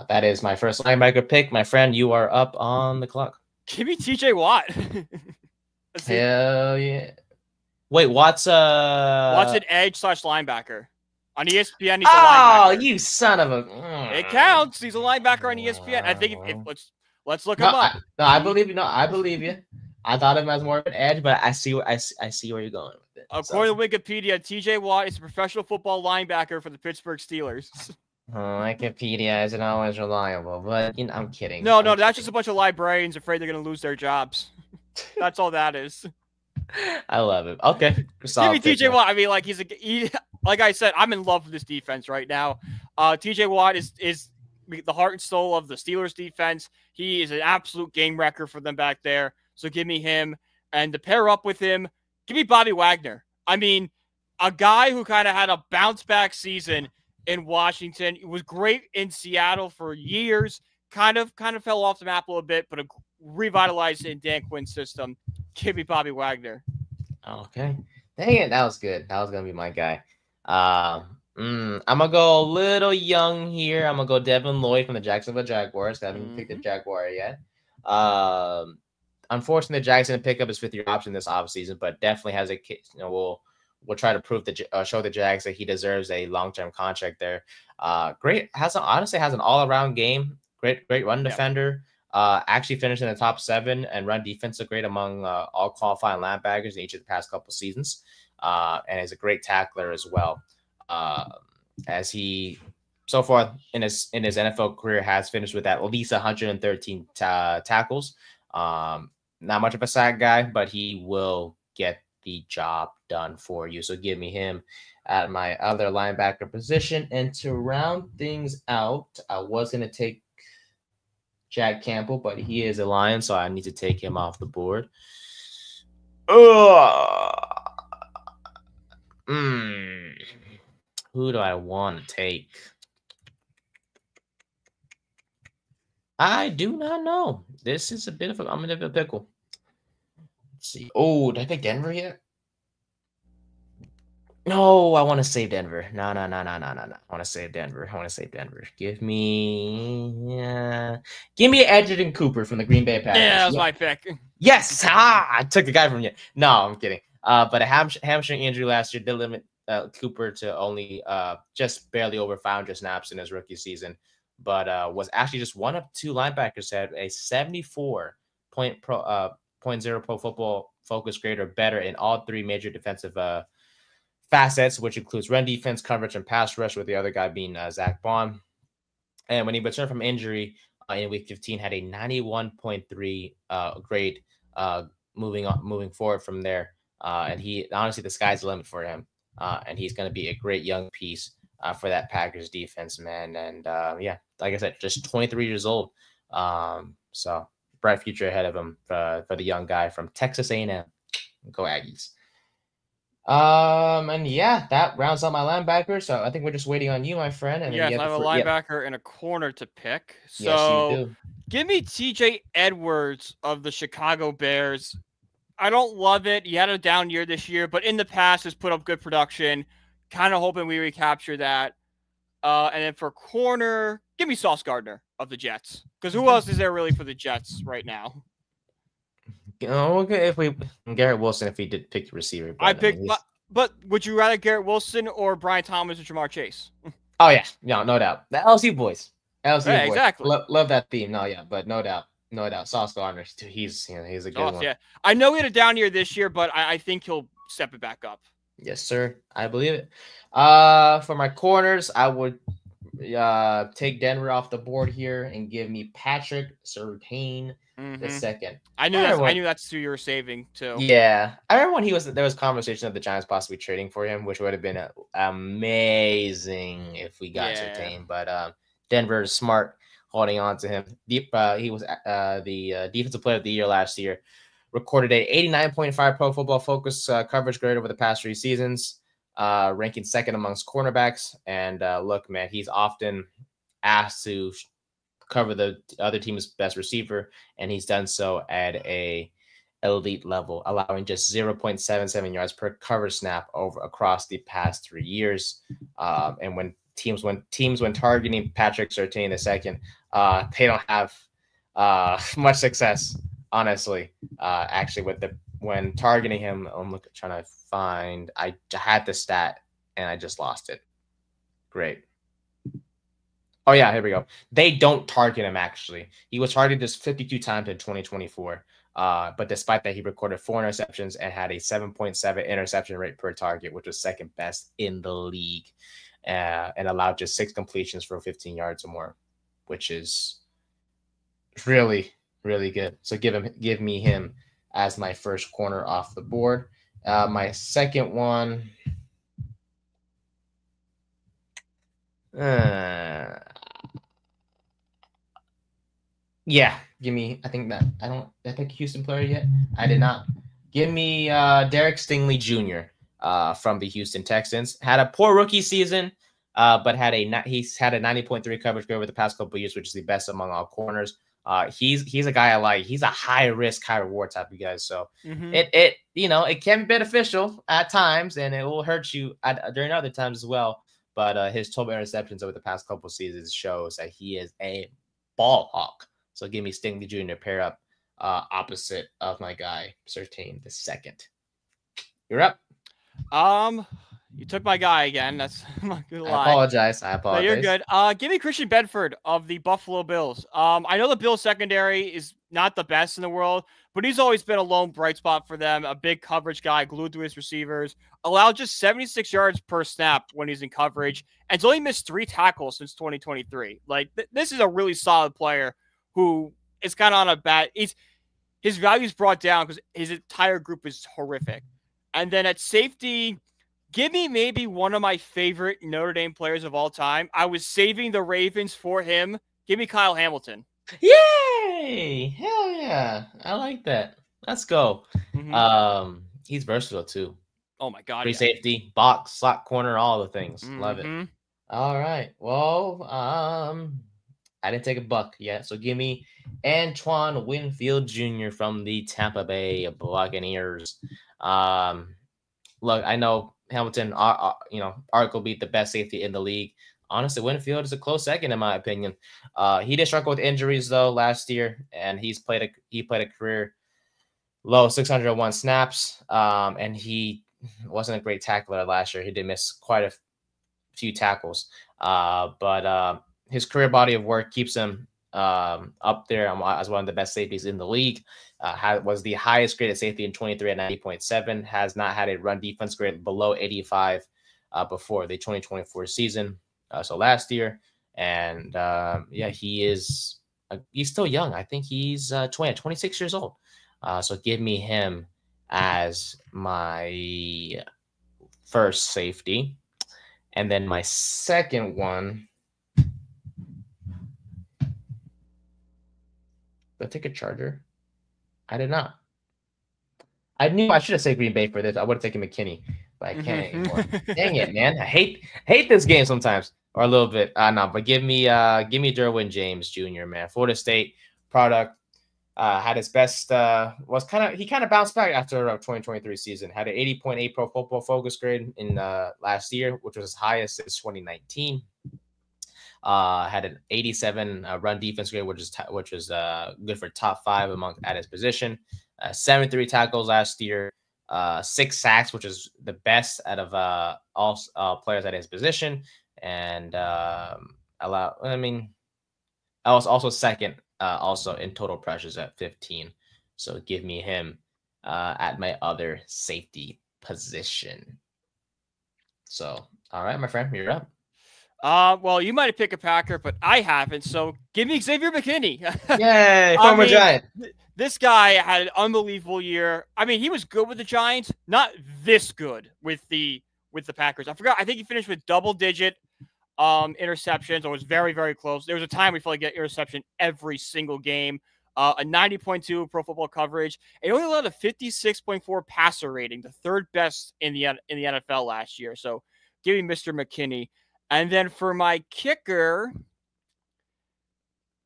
that is my first linebacker pick. My friend, you are up on the clock. Give me TJ Watt. Hell yeah. Wait, Watt's an edge / linebacker. On ESPN, he's a linebacker. Oh, you son of a... It counts. He's a linebacker on ESPN. I think let's look him up. I believe you. No, I believe you. I thought of him as more of an edge, but I see where you're going with it. According to Wikipedia, TJ Watt is a professional football linebacker for the Pittsburgh Steelers. Wikipedia isn't always reliable, but I'm kidding. No, that's just a bunch of librarians afraid they're going to lose their jobs. That's all that is. I love it. Okay. Give me TJ Watt. I mean, like like I said, I'm in love with this defense right now. TJ Watt is the heart and soul of the Steelers defense. He is an absolute game wrecker for them back there. So give me him. And to pair up with him, give me Bobby Wagner. I mean, a guy who kind of had a bounce back season in Washington. It was great in Seattle for years. Kind of fell off the map a little bit, but revitalized in Dan Quinn's system. Give me Bobby Wagner. Okay. Dang it. That was good. That was going to be my guy. I'm going to go a little young here. I'm going to go Devin Lloyd from the Jacksonville Jaguars. I haven't picked a Jaguar yet. Unfortunately, the Jags didn't pick up his 5th-year option this offseason, but definitely has we'll try to prove show the Jags that he deserves a long-term contract there. Great. Honestly has an all-around game. Great run defender. Actually finished in the top 7 and run defensive grade among all qualifying linebackers in each of the past couple seasons. And is a great tackler as well. As he so far in his NFL career has finished with at least 113 tackles. Not much of a sack guy, but he will get the job done for you. So give me him at my other linebacker position. And to round things out, I was going to take Jack Campbell, but he is a Lion, so I need to take him off the board. Who do I want to take? I do not know. This is I'm in a bit of a pickle. Let's see. Oh, did I pick Denver yet? No, I want to save Denver. No. I want to save Denver. Give me Edgerton Cooper from the Green Bay Packers. Yeah, that was my pick. Yes. I took the guy from you. No, I'm kidding. But a hamstring injury last year did limit Cooper to only just barely over 500 snaps in his rookie season. But was actually just one of 2 linebackers that had a 74.0 Pro Football Focus grade or better in all 3 major defensive facets, which includes run defense, coverage, and pass rush, with the other guy being Zach Bond. And when he returned from injury in Week 15, had a 91.3 grade moving forward from there. And he honestly, the sky's the limit for him. And he's going to be a great young piece for that Packers defense, man. And like I said, just 23 years old. So bright future ahead of him for the young guy from Texas A&M. Go Aggies. And that rounds out my linebacker. So I think we're just waiting on you, my friend. And yes, I have a linebacker and a corner to pick. So yes, you do. Give me TJ Edwards of the Chicago Bears. I don't love it. He had a down year this year, but in the past has put up good production. Kind of hoping we recapture that. And then for corner, give me Sauce Gardner of the Jets. Because who else is there really for the Jets right now? Okay, Garrett Wilson, if he did pick the receiver. But But would you rather Garrett Wilson or Brian Thomas or Jamar Chase? Oh yeah, no doubt. The LSU boys, Yeah, LSU boys, exactly. love that theme. No, yeah, but no doubt, no doubt. Sauce Gardner, he's he's a good Sauce, one. yeah. I know he had a down year this year, but I think he'll step it back up. Yes, sir. I believe it. For my corners, I would take Denver off the board here and give me Patrick Surtain the second. I knew that's who you were saving too. Yeah, I remember when there was conversation of the Giants possibly trading for him, which would have been amazing if we got Surtain. But Denver's smart holding on to him. He was the defensive player of the year last year. Recorded a 89.5 Pro Football Focus coverage grade over the past 3 seasons, ranking second amongst cornerbacks. And look, man, he's often asked to cover the other team's best receiver, and he's done so at a elite level, allowing just 0.77 yards per cover snap across the past 3 years. And when teams when targeting Patrick Surtain II, they don't have much success, honestly. Actually, when targeting him, I'm trying to find. I had the stat and I just lost it. Great. Oh yeah, here we go. They don't target him. Actually, he was targeted just 52 times in 2024. But despite that, he recorded 4 interceptions and had a 7.7 interception rate per target, which was second best in the league, and allowed just 6 completions for 15 yards or more, which is really, really good. So give me him as my first corner off the board. My second one. Yeah, give me. I think I picked a Houston player yet. I did not. Give me Derek Stingley Jr. From the Houston Texans. Had a poor rookie season, but he's had a 90.3 coverage grade over the past couple of years, which is the best among all corners. He's a guy I like. He's a high risk, high reward type of guy. So it can be beneficial at times, and it will hurt you during other times as well. But his total interceptions over the past couple of seasons shows that he is a ball hawk. So give me Stingley Jr. pair up opposite of my guy Surtain II. You're up. You took my guy again. That's I'm not gonna lie. I apologize. No, you're good. Give me Christian Bedford of the Buffalo Bills. I know the Bills secondary is not the best in the world, but he's always been a lone bright spot for them. A big coverage guy, glued to his receivers. Allowed just 76 yards per snap when he's in coverage, and he's only missed 3 tackles since 2023. Like this is a really solid player who is kind of on a bad. His value's brought down because his entire group is horrific. And then at safety, give me maybe one of my favorite Notre Dame players of all time. I was saving the Ravens for him. Give me Kyle Hamilton. Yay! Hell yeah! I like that. Let's go. He's versatile too. Oh my god! Free safety, box, slot corner, all the things. Love it. All right. Well, I didn't take a buck yet, so give me Antoine Winfield Jr. from the Tampa Bay Buccaneers. Look, I know Hamilton, arguably beat the best safety in the league. Honestly, Winfield is a close second in my opinion. He did struggle with injuries though last year, and he played a career low 601 snaps. And he wasn't a great tackler last year. He did miss quite a few tackles. But his career body of work keeps him up there as one of the best safeties in the league. Was the highest graded safety in 23 at 90.7. Has not had a run defense grade below 85 before the 2024 season. So last year, and he's still young. I think he's 26 years old. So give me him as my first safety, and then my second one. Did I take a Charger? I did not. I knew I should have said Green Bay for this. I would have taken McKinney, but I can't anymore. Dang it, man! I hate this game sometimes, or a little bit. No, but give me Derwin James Jr. Man, Florida State product. Had his best. He kind of bounced back after 2023 season. Had an 80.8 Pro Football Focus grade in last year, which was his highest since 2019. Had an 87 run defense grade, which is good for top 5 at his position. 73 tackles last year. 6 sacks, which is the best out of all players at his position, and I was also second also in total pressures at 15. So give me him at my other safety position. So, all right, my friend, you're up. Well, you might have picked a Packer, but I haven't. So give me Xavier McKinney. Yay, former Giant. This guy had an unbelievable year. I mean, he was good with the Giants, not this good with the Packers. I think he finished with double-digit interceptions. It was very, very close. There was a time we felt like get interception every single game. A 90.2 Pro Football coverage. And he only allowed a 56.4 passer rating, the third best in the NFL last year. So give me Mr. McKinney. And then for my kicker,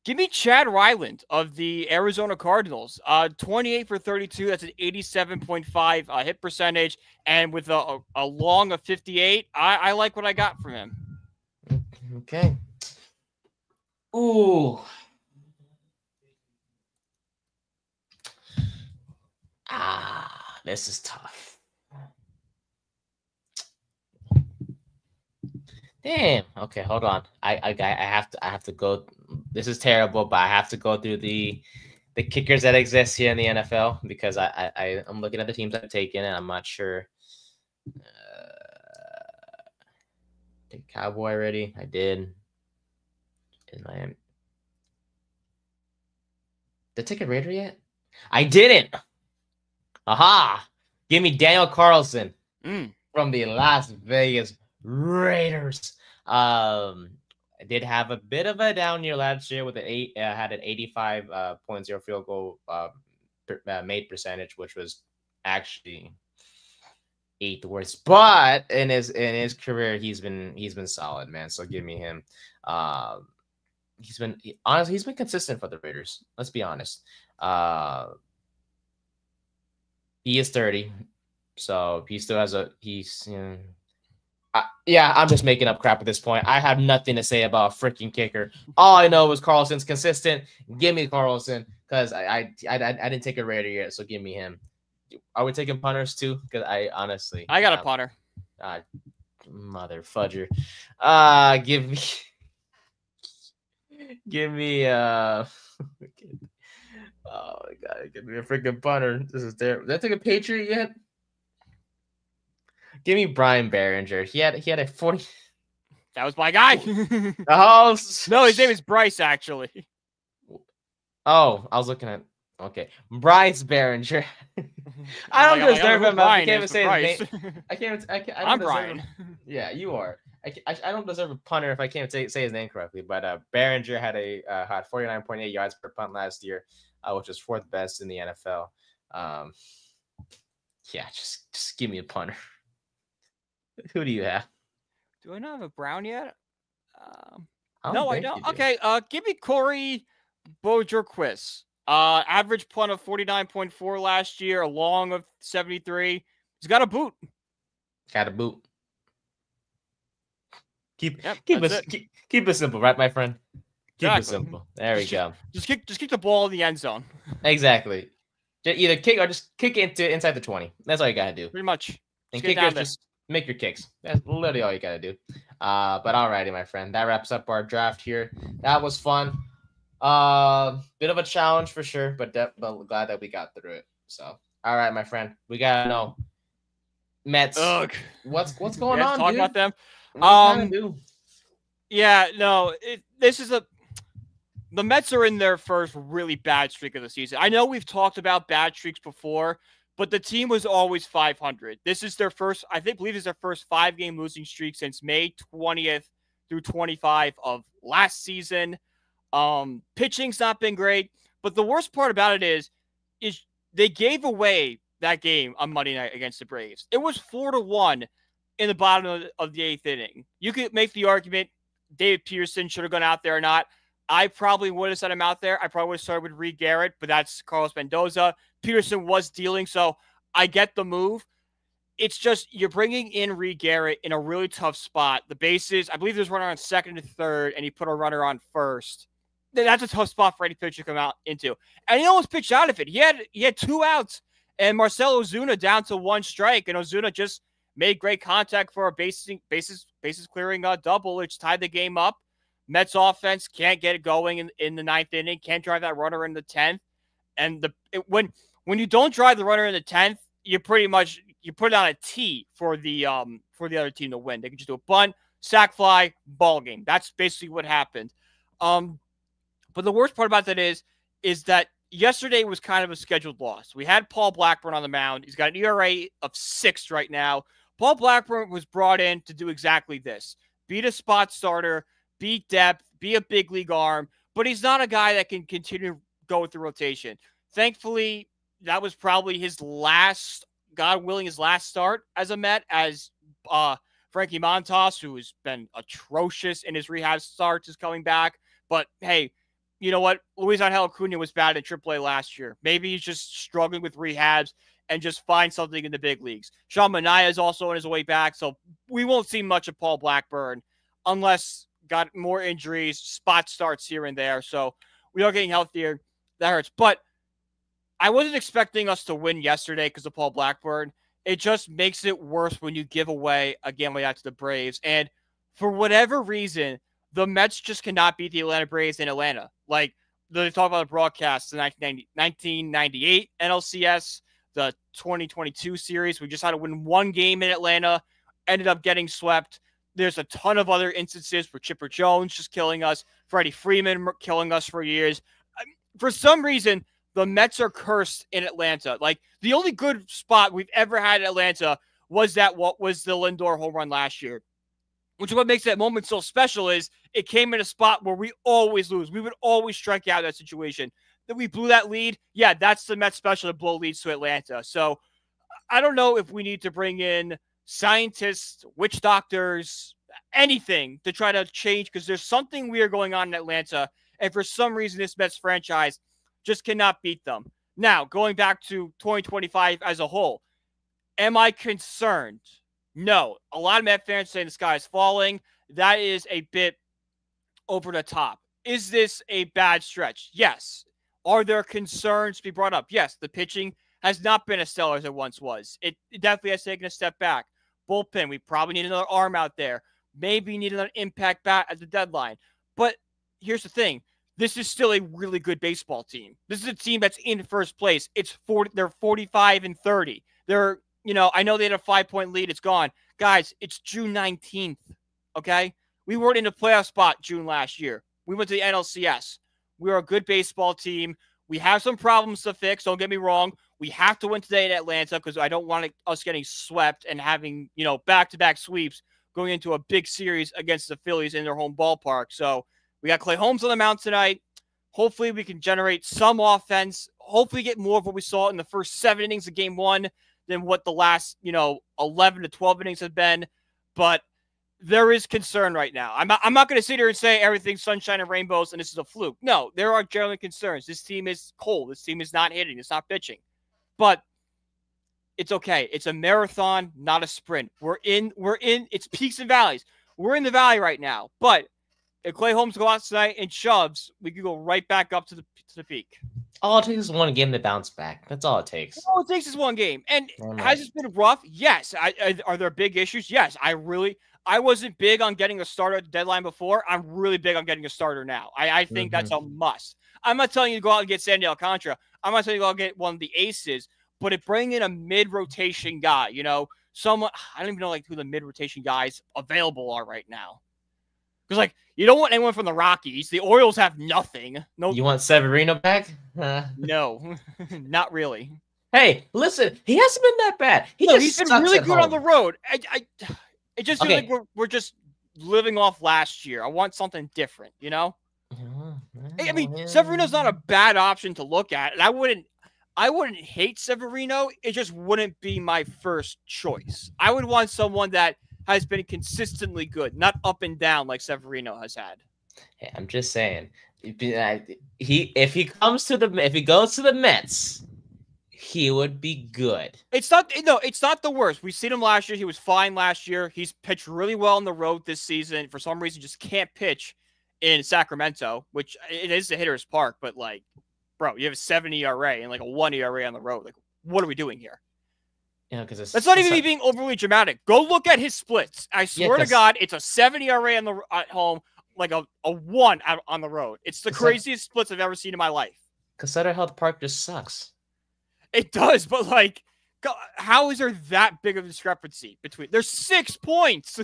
give me Chad Ryland of the Arizona Cardinals. 28 for 32. That's an 87.5 hit percentage. And with a long of 58, I like what I got from him. Okay. Ooh. This is tough. Damn. Okay, hold on. I have to go. This is terrible, but I have to go through the kickers that exist here in the NFL because I'm looking at the teams I've taken and I'm not sure. Take Cowboy already. I did. In Miami. Did I take a Raider yet? I didn't. Aha! Give me Daniel Carlson from the Las Vegas Raiders. I did have a bit of a down year last year with had an 85.0 field goal made percentage, which was actually 8th worst. But in his career, he's been solid, man. So give me him. He's been consistent for the Raiders. Let's be honest. He is 30, so he still has I'm just making up crap at this point. I have nothing to say about a freaking kicker. All I know is Carlson's consistent. Give me Carlson because I didn't take a Raider yet, so give me him. Are we taking punters too? Because I got a punter. Mother fudger. Give me oh my god, give me a freaking punter. This is terrible. Did I take a Patriot yet? Give me Brian Behringer. He had a 40. That was my guy. Oh no, his name is Bryce actually. Oh, I was looking at Bryce Behringer. I don't deserve him. I can't even say his name. I can't. I'm Brian. Yeah, you are. I don't deserve a punter if I can't say his name correctly. But Behringer had 49.8 yards per punt last year, which is 4th best in the NFL. Yeah, just give me a punter. Who do you have? Do I not have a Brown yet? No, I don't. Okay, give me Corey Bojerquist. Average punt of 49.4 last year, a long of 73. He's got a boot. Keep it simple, right, my friend? Keep it simple. There we go. Just kick the ball in the end zone. Exactly. Either kick or just kick it inside the 20. That's all you gotta do. Pretty much. And kickers just make your kicks. That's literally all you gotta do. But alrighty, my friend. That wraps up our draft here. That was fun. Bit of a challenge for sure, but glad that we got through it. So, all right, my friend. We gotta know. Mets. Ugh. What's going on? Talk about them. Yeah, no. The Mets are in their first really bad streak of the season. I know we've talked about bad streaks before, but the team was always 500. This is their first, believe it's their first 5-game losing streak since May 20th through 25 of last season. Pitching's not been great, but the worst part about it is they gave away that game on Monday night against the Braves. It was 4-1 in the bottom of the 8th inning. You could make the argument David Peterson should have gone out there or not. I probably would have set him out there. I probably would have started with Reed Garrett, but that's Carlos Mendoza. Peterson was dealing, so I get the move. It's just you're bringing in Reed Garrett in a really tough spot. The bases, I believe there's a runner on 2nd and 3rd, and he put a runner on 1st. That's a tough spot for any pitcher to come out into. And he almost pitched out of it. He had 2 outs And Marcell Ozuna down to 1 strike, and Ozuna just made great contact for a bases clearing double, which tied the game up. Mets offense can't get it going in the 9th inning, can't drive that runner in the 10th. And when you don't drive the runner in the 10th, you pretty much put it on a tee for the other team to win. They can just do a bunt, sac fly, ball game. That's basically what happened. But the worst part about that is that yesterday was kind of a scheduled loss. We had Paul Blackburn on the mound. He's got an ERA of 6 right now. Paul Blackburn was brought in to do exactly this: be the spot starter, be depth, be a big league arm. But he's not a guy that can continue to go with the rotation. Thankfully, that was probably his last, God willing, his last start as a Met, as Frankie Montas, who has been atrocious in his rehab starts, is coming back. But hey, you know what? Luis Angel Acuna was bad in AAA last year. Maybe he's just struggling with rehabs and just find something in the big leagues. Sean Manaea is also on his way back, so we won't see much of Paul Blackburn unless got more injuries, spot starts here and there. So we are getting healthier. That hurts. But I wasn't expecting us to win yesterday because of Paul Blackburn. It just makes it worse when you give away a game like that to the Braves. And for whatever reason, the Mets just cannot beat the Atlanta Braves in Atlanta. Like, they talk about the broadcasts, the 1998 NLCS, the 2022 series. We just had to win 1 game in Atlanta, ended up getting swept. There's a ton of other instances for Chipper Jones just killing us, Freddie Freeman killing us for years. For some reason, the Mets are cursed in Atlanta. Like, the only good spot we've ever had in Atlanta was the Lindor home run last year, which is what makes that moment so special. Is it came in a spot where we always lose. We would always strike out in that situation. That we blew that lead. Yeah, that's the Mets special to blow leads to Atlanta. So I don't know if we need to bring in scientists, witch doctors, anything to try to change, because there's something weird going on in Atlanta. And for some reason, this Mets franchise just cannot beat them. Now, going back to 2025 as a whole, am I concerned? No. A lot of Met fans saying the sky is falling. That is a bit over the top. Is this a bad stretch? Yes. Are there concerns to be brought up? Yes. The pitching has not been as stellar as it once was. It definitely has taken a step back. Bullpen, we probably need another arm out there. Maybe need another impact bat at the deadline. But here's the thing. This is still a really good baseball team. This is a team that's in first place. They're 45-30. They're, I know they had a 5-point lead. It's gone. Guys, it's June 19th. Okay? We weren't in the playoff spot June last year. We went to the NLCS. We're a good baseball team. We have some problems to fix. Don't get me wrong. We have to win today in Atlanta because I don't want us getting swept and having, back-to-back sweeps going into a big series against the Phillies in their home ballpark. So we got Clay Holmes on the mound tonight. Hopefully we can generate some offense. Hopefully get more of what we saw in the first 7 innings of game 1 than what the last, 11 to 12 innings have been. But there is concern right now. I'm not going to sit here and say everything's sunshine and rainbows and this is a fluke. No, there are generally concerns. This team is cold. This team is not hitting. It's not pitching. But it's okay. It's a marathon, not a sprint. We're in it's peaks and valleys. We're in the valley right now. But if Clay Holmes goes out tonight and shoves, we could go right back up to the peak. All it takes is 1 game to bounce back. That's all it takes. All it takes is 1 game. And has it been rough? Yes. Are there big issues? Yes. I wasn't big on getting a starter at the deadline before. I'm really big on getting a starter now. I think that's a must. I'm not telling you to go out and get Sandy Alcantara. I'm not telling you to go out and get one of the aces, but bring in a mid-rotation guy, someone, I don't even know who the mid-rotation guys available are right now. Because, you don't want anyone from the Rockies. The Orioles have nothing. No. You want Severino back? No, not really. Hey, listen, he hasn't been that bad. He's been really good on the road. It just feels like we're just living off last year. I want something different, I mean, Severino's not a bad option to look at, and I wouldn't hate Severino. It just wouldn't be my first choice. I would want someone that has been consistently good, not up and down like Severino has had. Hey, I'm just saying, if he goes to the Mets, he would be good. It's not the worst. We've seen him last year. He was fine last year. He's pitched really well on the road this season. For some reason, just can't pitch in Sacramento, which it is a hitter's park, but bro, you have a 7 ERA and a 1 ERA on the road. what are we doing here? You know, because That's not even me being overly dramatic. Go look at his splits. I swear to God, it's a 70 ERA at home, like a 1 out on the road. It's the craziest splits I've ever seen in my life. Because Sutter Health Park just sucks. It does, but like, how is there that big of a discrepancy between? There's 6 points.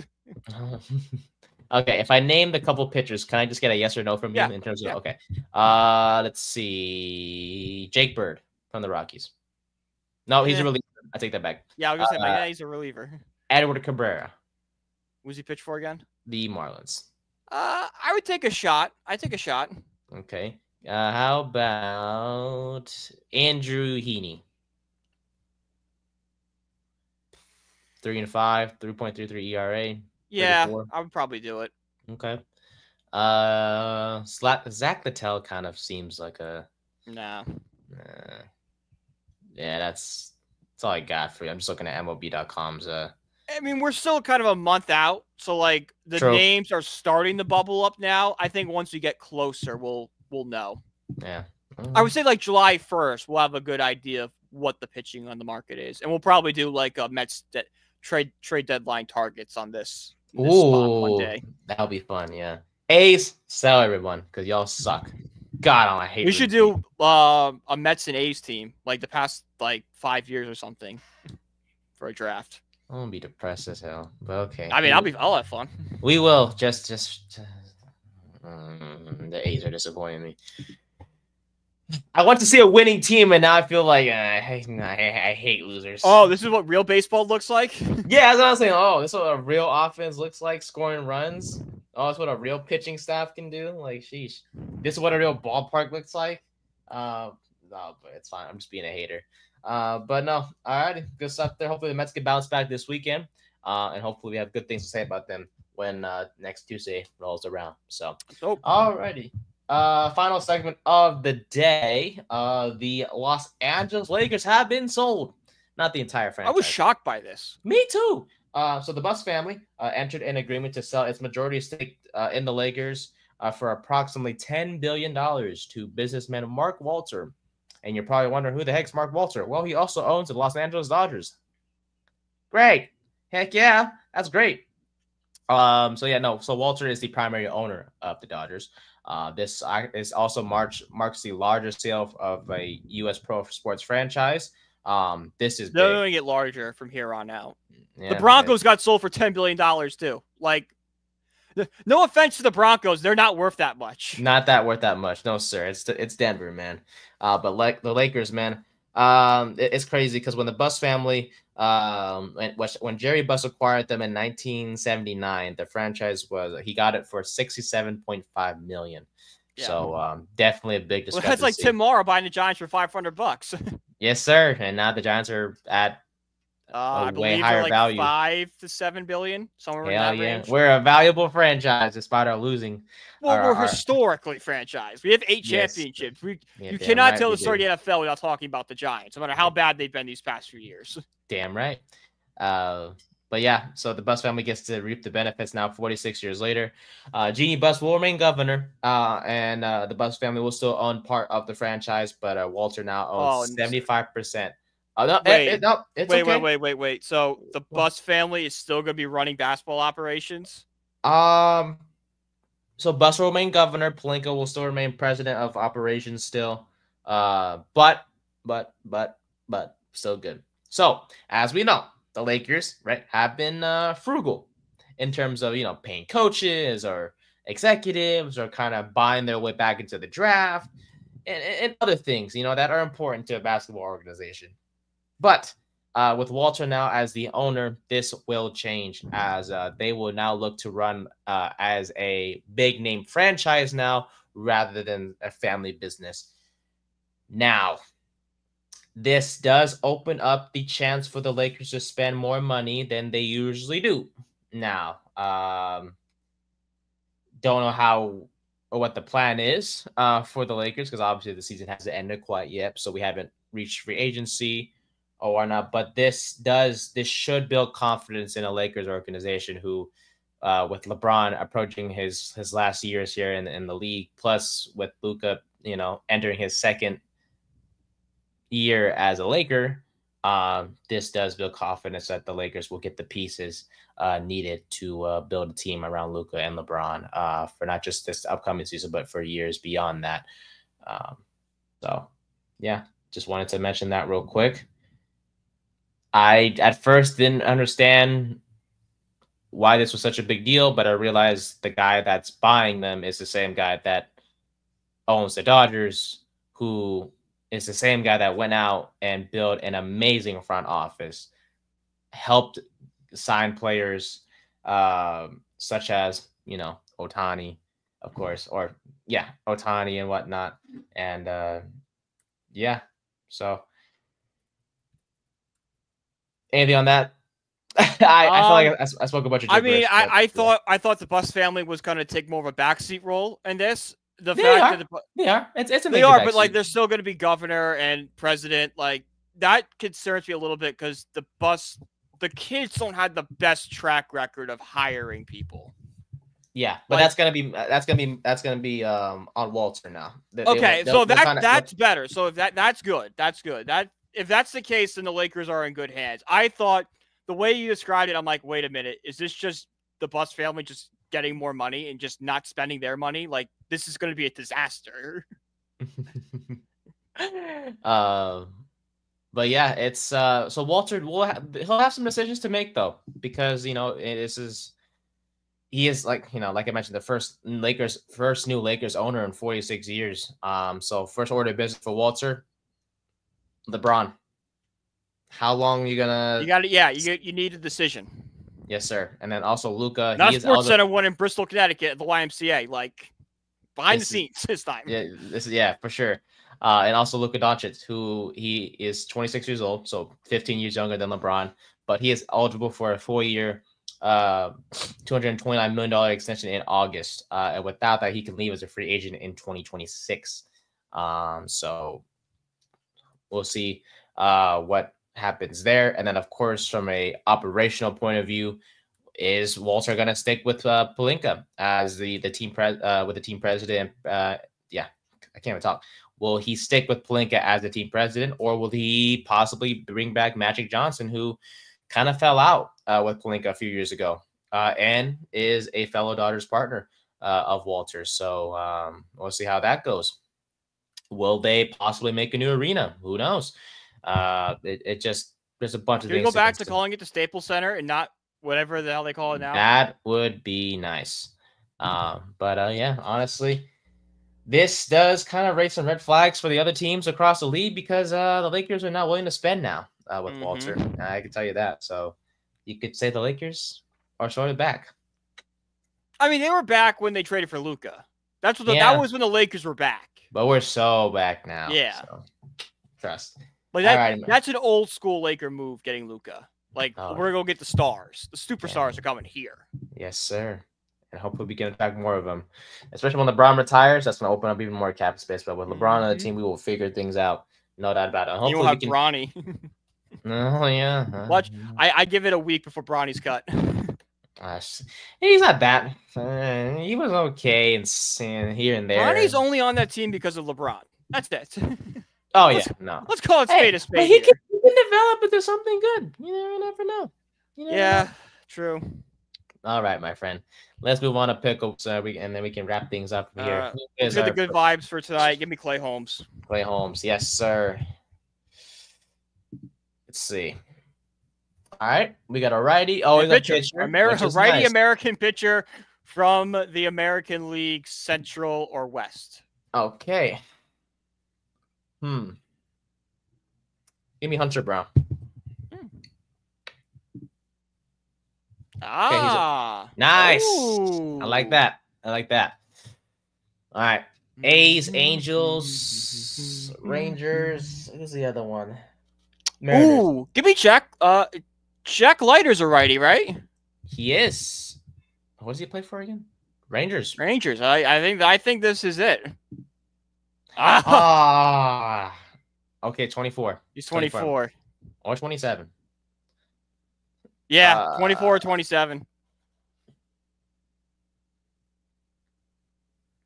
Okay, if I named a couple pitchers, can I just get a yes or no from you in terms of okay? Let's see, Jake Bird from the Rockies. No, he's a reliever. I take that back. Yeah, I was gonna say, he's a reliever. Edward Cabrera. Who's he pitch for again? The Marlins. I would take a shot. I take a shot. Okay. How about Andrew Heaney? 3.5, 3.33 ERA. Yeah, 34. I would probably do it. Okay. Zach Littell kind of seems like a nah. Yeah, that's all I got for you. I'm just looking at MLB.com's. I mean, we're still kind of a month out, so like the names are starting to bubble up now. I think once we get closer, we'll know. Yeah. I would say like July 1st, we'll have a good idea of what the pitching on the market is, and we'll probably do like a Mets trade deadline targets on this spot one day. That'll be fun. Yeah. A's, sell everyone because y'all suck. God, I hate. We should do a Mets and A's team like the past like 5 years or something for a draft. I'm gonna be depressed as hell, but okay. I mean, I'll have fun. We will. Just the A's are disappointing me. I want to see a winning team, and now I feel like I hate losers. Oh, this is what real baseball looks like? Yeah, that's what I was saying. Oh, this is what a real offense looks like, scoring runs. Oh, that's what a real pitching staff can do. Like, sheesh. This is what a real ballpark looks like. No, but it's fine. I'm just being a hater. But no, all right, good stuff there. Hopefully the Mets can bounce back this weekend, and hopefully we have good things to say about them when next Tuesday rolls around. So, all righty. Final segment of the day. The Los Angeles Lakers have been sold. Not the entire franchise. I was shocked by this. Me too. So the Buss family entered an agreement to sell its majority stake in the Lakers for approximately $10 billion to businessman Mark Walter. And you're probably wondering, who the heck's Mark Walter? Well, he also owns the Los Angeles Dodgers. Great. Heck yeah. That's great. So Walter is the primary owner of the Dodgers. This is also marks the largest sale of a U.S. pro sports franchise. This is they're going to get larger from here on out. Yeah, the Broncos got sold for $10 billion too. Like, no offense to the Broncos, they're not worth that much. Not worth that much, no sir. It's Denver, man. But like the Lakers, man. It's crazy because when the Buss family, when Jaire Buss acquired them in 1979, the franchise he got it for $67.5 million. Yeah. So definitely a big discrepancy. Well, that's like Tim Morrow buying the Giants for $500. Yes, sir. And now the Giants are at I way believe higher like value, $5 to $7 billion, somewhere in that range. We're a valuable franchise despite our losing. Well, we're historically franchised. We have 8 championships. You cannot tell the story of the NFL without talking about the Giants, no matter how bad they've been these past few years. Damn right. But yeah, so the Buss family gets to reap the benefits now 46 years later. Jeanie Buss will remain governor, and the Buss family will still own part of the franchise, but Walter now owns 75%. Wait. So the Buss family is still going to be running basketball operations? So Buss will remain governor. Pelinka will still remain president of operations still. But still good. So as we know, the Lakers, right, have been frugal in terms of, paying coaches or executives or kind of buying their way back into the draft and other things, that are important to a basketball organization. But with Walter now as the owner, this will change as they will now look to run as a big name franchise now rather than a family business. Now, this does open up the chance for the Lakers to spend more money than they usually do. Now, don't know how or what the plan is for the Lakers because obviously the season hasn't ended quite yet, so we haven't reached free agency or whatnot. But this should build confidence in a Lakers organization who, with LeBron approaching his last years here in the league, plus with Luka, entering his second year as a Laker, this does build confidence that the Lakers will get the pieces needed to build a team around Luka and LeBron for not just this upcoming season, but for years beyond that. So, yeah, just wanted to mention that real quick. I at first didn't understand why this was such a big deal, but I realized the guy that's buying them is the same guy that owns the Dodgers, who is the same guy that went out and built an amazing front office, helped sign players such as, Otani, of course, or Otani and whatnot. And so anything on that? I feel like I spoke about your gibberish. I thought the Buss family was going to take more of a backseat role in this. They are. It's a they are, but like they're still going to be governor and president. Like that concerns me a little bit because the kids don't have the best track record of hiring people. Yeah, but that's gonna be on Walter now. So that's better. So if that's good. If that's the case, then the Lakers are in good hands. I thought the way you described it, I'm like, wait a minute, is this just the Buss family just getting more money and just not spending their money? Like this is going to be a disaster. But yeah, it's so Walter he'll have some decisions to make though, because he is like I mentioned, the first new Lakers owner in 46 years. So first order of business for Walter, LeBron. How long are you gonna? You need a decision. Yes, sir. And then also Luka. Not Sports Center one in Bristol, Connecticut, at the YMCA, like behind the scenes this time. Yeah, for sure. And also Luka Doncic, who he is 26 years old, so 15 years younger than LeBron, but he is eligible for a 4-year, $229 million extension in August. And without that, he can leave as a free agent in 2026. So we'll see what happens there. And then, of course, from a operational point of view, is Walter going to stick with Pelinka as the team president? I can't even talk. Will he stick with Pelinka as the team president, or will he possibly bring back Magic Johnson, who kind of fell out with Pelinka a few years ago, and is a fellow Dodgers partner of Walter? So we'll see how that goes. Will they possibly make a new arena? Who knows? There's a bunch of things. Can we go back to calling it the Staples Center and not whatever the hell they call it now? That would be nice. Honestly, this does kind of raise some red flags for the other teams across the league, because the Lakers are not willing to spend now with Walter. I can tell you that. So you could say the Lakers are sort of back. I mean, they were back when they traded for Luka. That was when the Lakers were back. But we're so back now. Yeah. So, trust. Like that's an old school Laker move, getting Luka. Like, we're going to go get the stars. The superstars are coming here. Yes, sir. And hopefully we can attract more of them. Especially when LeBron retires, that's going to open up even more cap space. But with LeBron on the team, we will figure things out. No doubt about it. Hopefully you'll have Bronny. Oh, yeah. Watch. I give it a week before Bronny's cut. He's not that. He was okay and here and there. Bronny's only on that team because of LeBron. That's it. Oh, let's call it spade a spade. But he can develop into something good. You never know. True. All right, my friend. Let's move on to pickles, and then we can wrap things up here. Let's get the good vibes for tonight. Give me Clay Holmes. Clay Holmes, yes, sir. Let's see. All right, we got a righty. Oh, he's a pitcher. Righty American pitcher from the American League Central or West. Okay. Give me Hunter Brown. Nice. Ooh. I like that. All right. A's, Angels, Rangers. Who's the other one? Mariners. Ooh, give me Jack. Jack Leiter's a righty, right? He is. What does he play for again? Rangers. I think this is it. Okay, 24. He's 24. Or 27. Yeah, 24 or 27.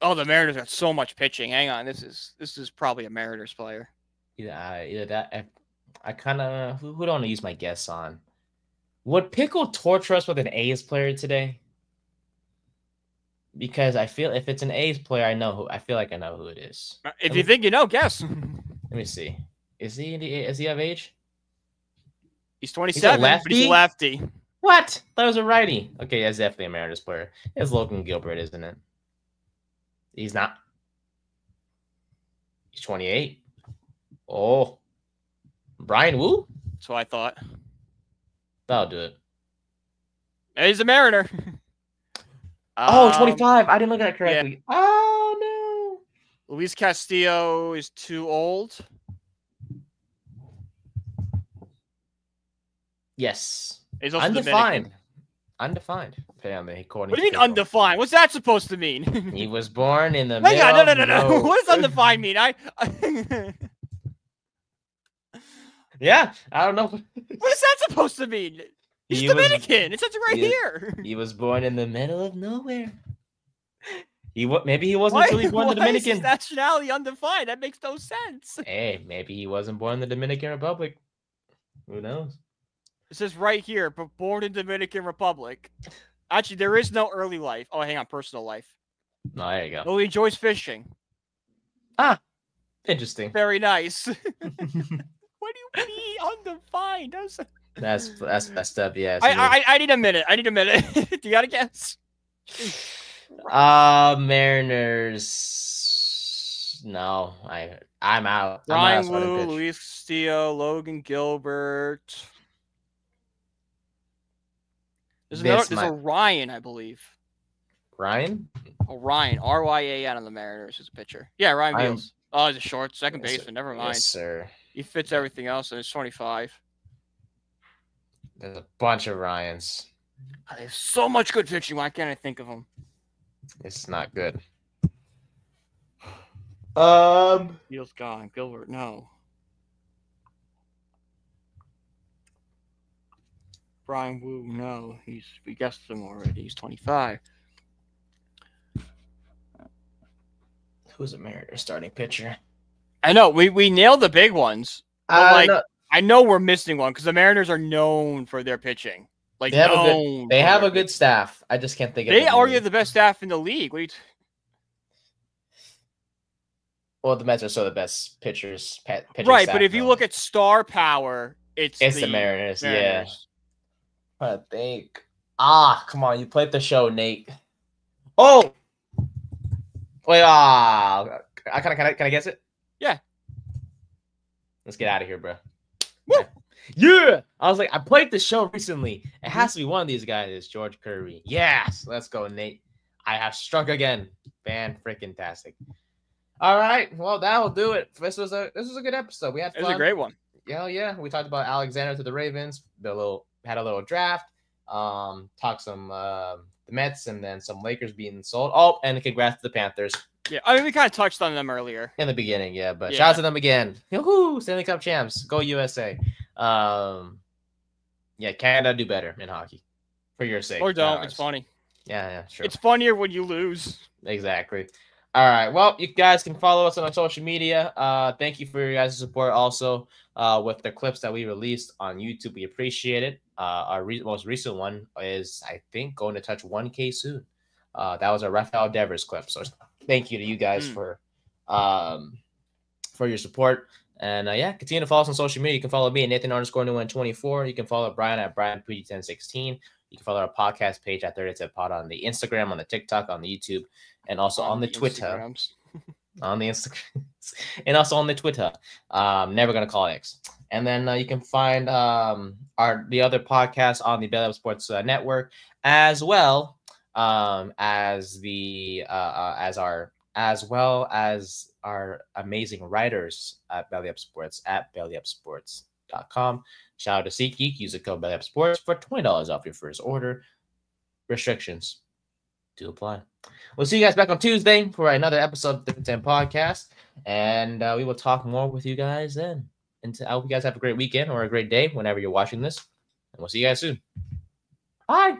Oh, the Mariners got so much pitching. Hang on, this is probably a Mariners player. Either that. I kind of who do I want to use my guess on? Would Pickle torture us with an A's player today? Because I feel if it's an A's player, I feel like I know who it is. If you think you know, guess. Let me see. Is he of age? He's 27, but he's a lefty. What? That was a righty. Okay, that's definitely a Mariners player. It's Logan Gilbert, isn't it? He's not. He's 28. Oh. Brian Wu? That's what I thought. That'll do it. He's a Mariner. 25. I didn't look at it correctly. Yeah. Oh, no. Luis Castillo is too old. Yes. He's also undefined. Dominican. Undefined. Apparently, What do you mean undefined? What's that supposed to mean? He was born in the Hang on, no. What does undefined mean? Yeah, I don't know. What is that supposed to mean? He's Dominican. It says it right here. He was born in the middle of nowhere. Maybe he wasn't truly born in the Dominican. Why is his nationality undefined? That makes no sense. Hey, maybe he wasn't born in the Dominican Republic. Who knows? It says right here, but born in Dominican Republic. Actually, there is no early life. Oh, hang on, personal life. No, there you go. Oh, he enjoys fishing. Ah, interesting. Very nice. What do you mean undefined? That's messed up. Yeah. I need a minute. Do you got a guess? Mariners. No, I'm out. Ryan Wu, Luis Castillo, Logan Gilbert. There's a Ryan, I believe. Ryan? Oh, Ryan. Ryan on the Mariners is a pitcher. Yeah, Ryan Beals. Oh, he's a short second baseman. Never mind. Yes, sir. He fits everything else, and it's 25. There's a bunch of Ryans. God, there's so much good pitching. Why can't I think of them? It's not good. Beals gone. Gilbert, no. Brian Wu, no. We guessed him already. He's 25. Who's a Mariners starting pitcher? I know. We nailed the big ones. But I know we're missing one because the Mariners are known for their pitching. Like they have a good staff. I just can't think of it. They argue the best staff in the league. Well, the Mets are still the best pitchers. Right, but if you look at star power, it's the Mariners. Yeah. I think. Come on. You played the show, Nate. Oh! Wait, can I guess it? Yeah. Let's get out of here, bro. Woo! Yeah! I was like, I played the show recently. It has to be one of these guys. It's George Kirby. Yes! Let's go, Nate. I have struck again. Fan-freaking-tastic. All right. Well, that'll do it. This was a good episode. We had fun. It was a great one. Yeah. We talked about Alexander to the Ravens. Had a little draft. Talked some the Mets and then some Lakers being sold. Oh, and congrats to the Panthers. Yeah, I mean we kind of touched on them earlier in the beginning. Yeah, but shout out to them again. Yoo-hoo! Stanley Cup champs. Go USA. Yeah, Canada do better in hockey for your sake. Or don't. It's funny. Yeah, sure. It's funnier when you lose. Exactly. All right. Well, you guys can follow us on our social media. Thank you for your guys' support also with the clips that we released on YouTube. We appreciate it. Our most recent one is, I think, going to touch 1K soon. That was a Rafael Devers clip. So thank you to you guys for your support. And continue to follow us on social media. You can follow me at Nathan_Nguyen24. You can follow Brian at BrianPudy1016. You can follow our podcast page at 30 Pod on the Instagram, on the TikTok, on the YouTube, and also on the Twitter. On the Instagram. And also on the Twitter. Never gonna call X. And then you can find the other podcasts on the BAL Sports Network, as well as our amazing writers at Belly Up Sports at bellyupsports.com. Shout out to SeatGeek. Use the code BellyUpSports for $20 off your first order. Restrictions do apply. We'll see you guys back on Tuesday for another episode of the 10 Podcast. And we will talk more with you guys then. And I hope you guys have a great weekend or a great day whenever you're watching this. And we'll see you guys soon. Bye.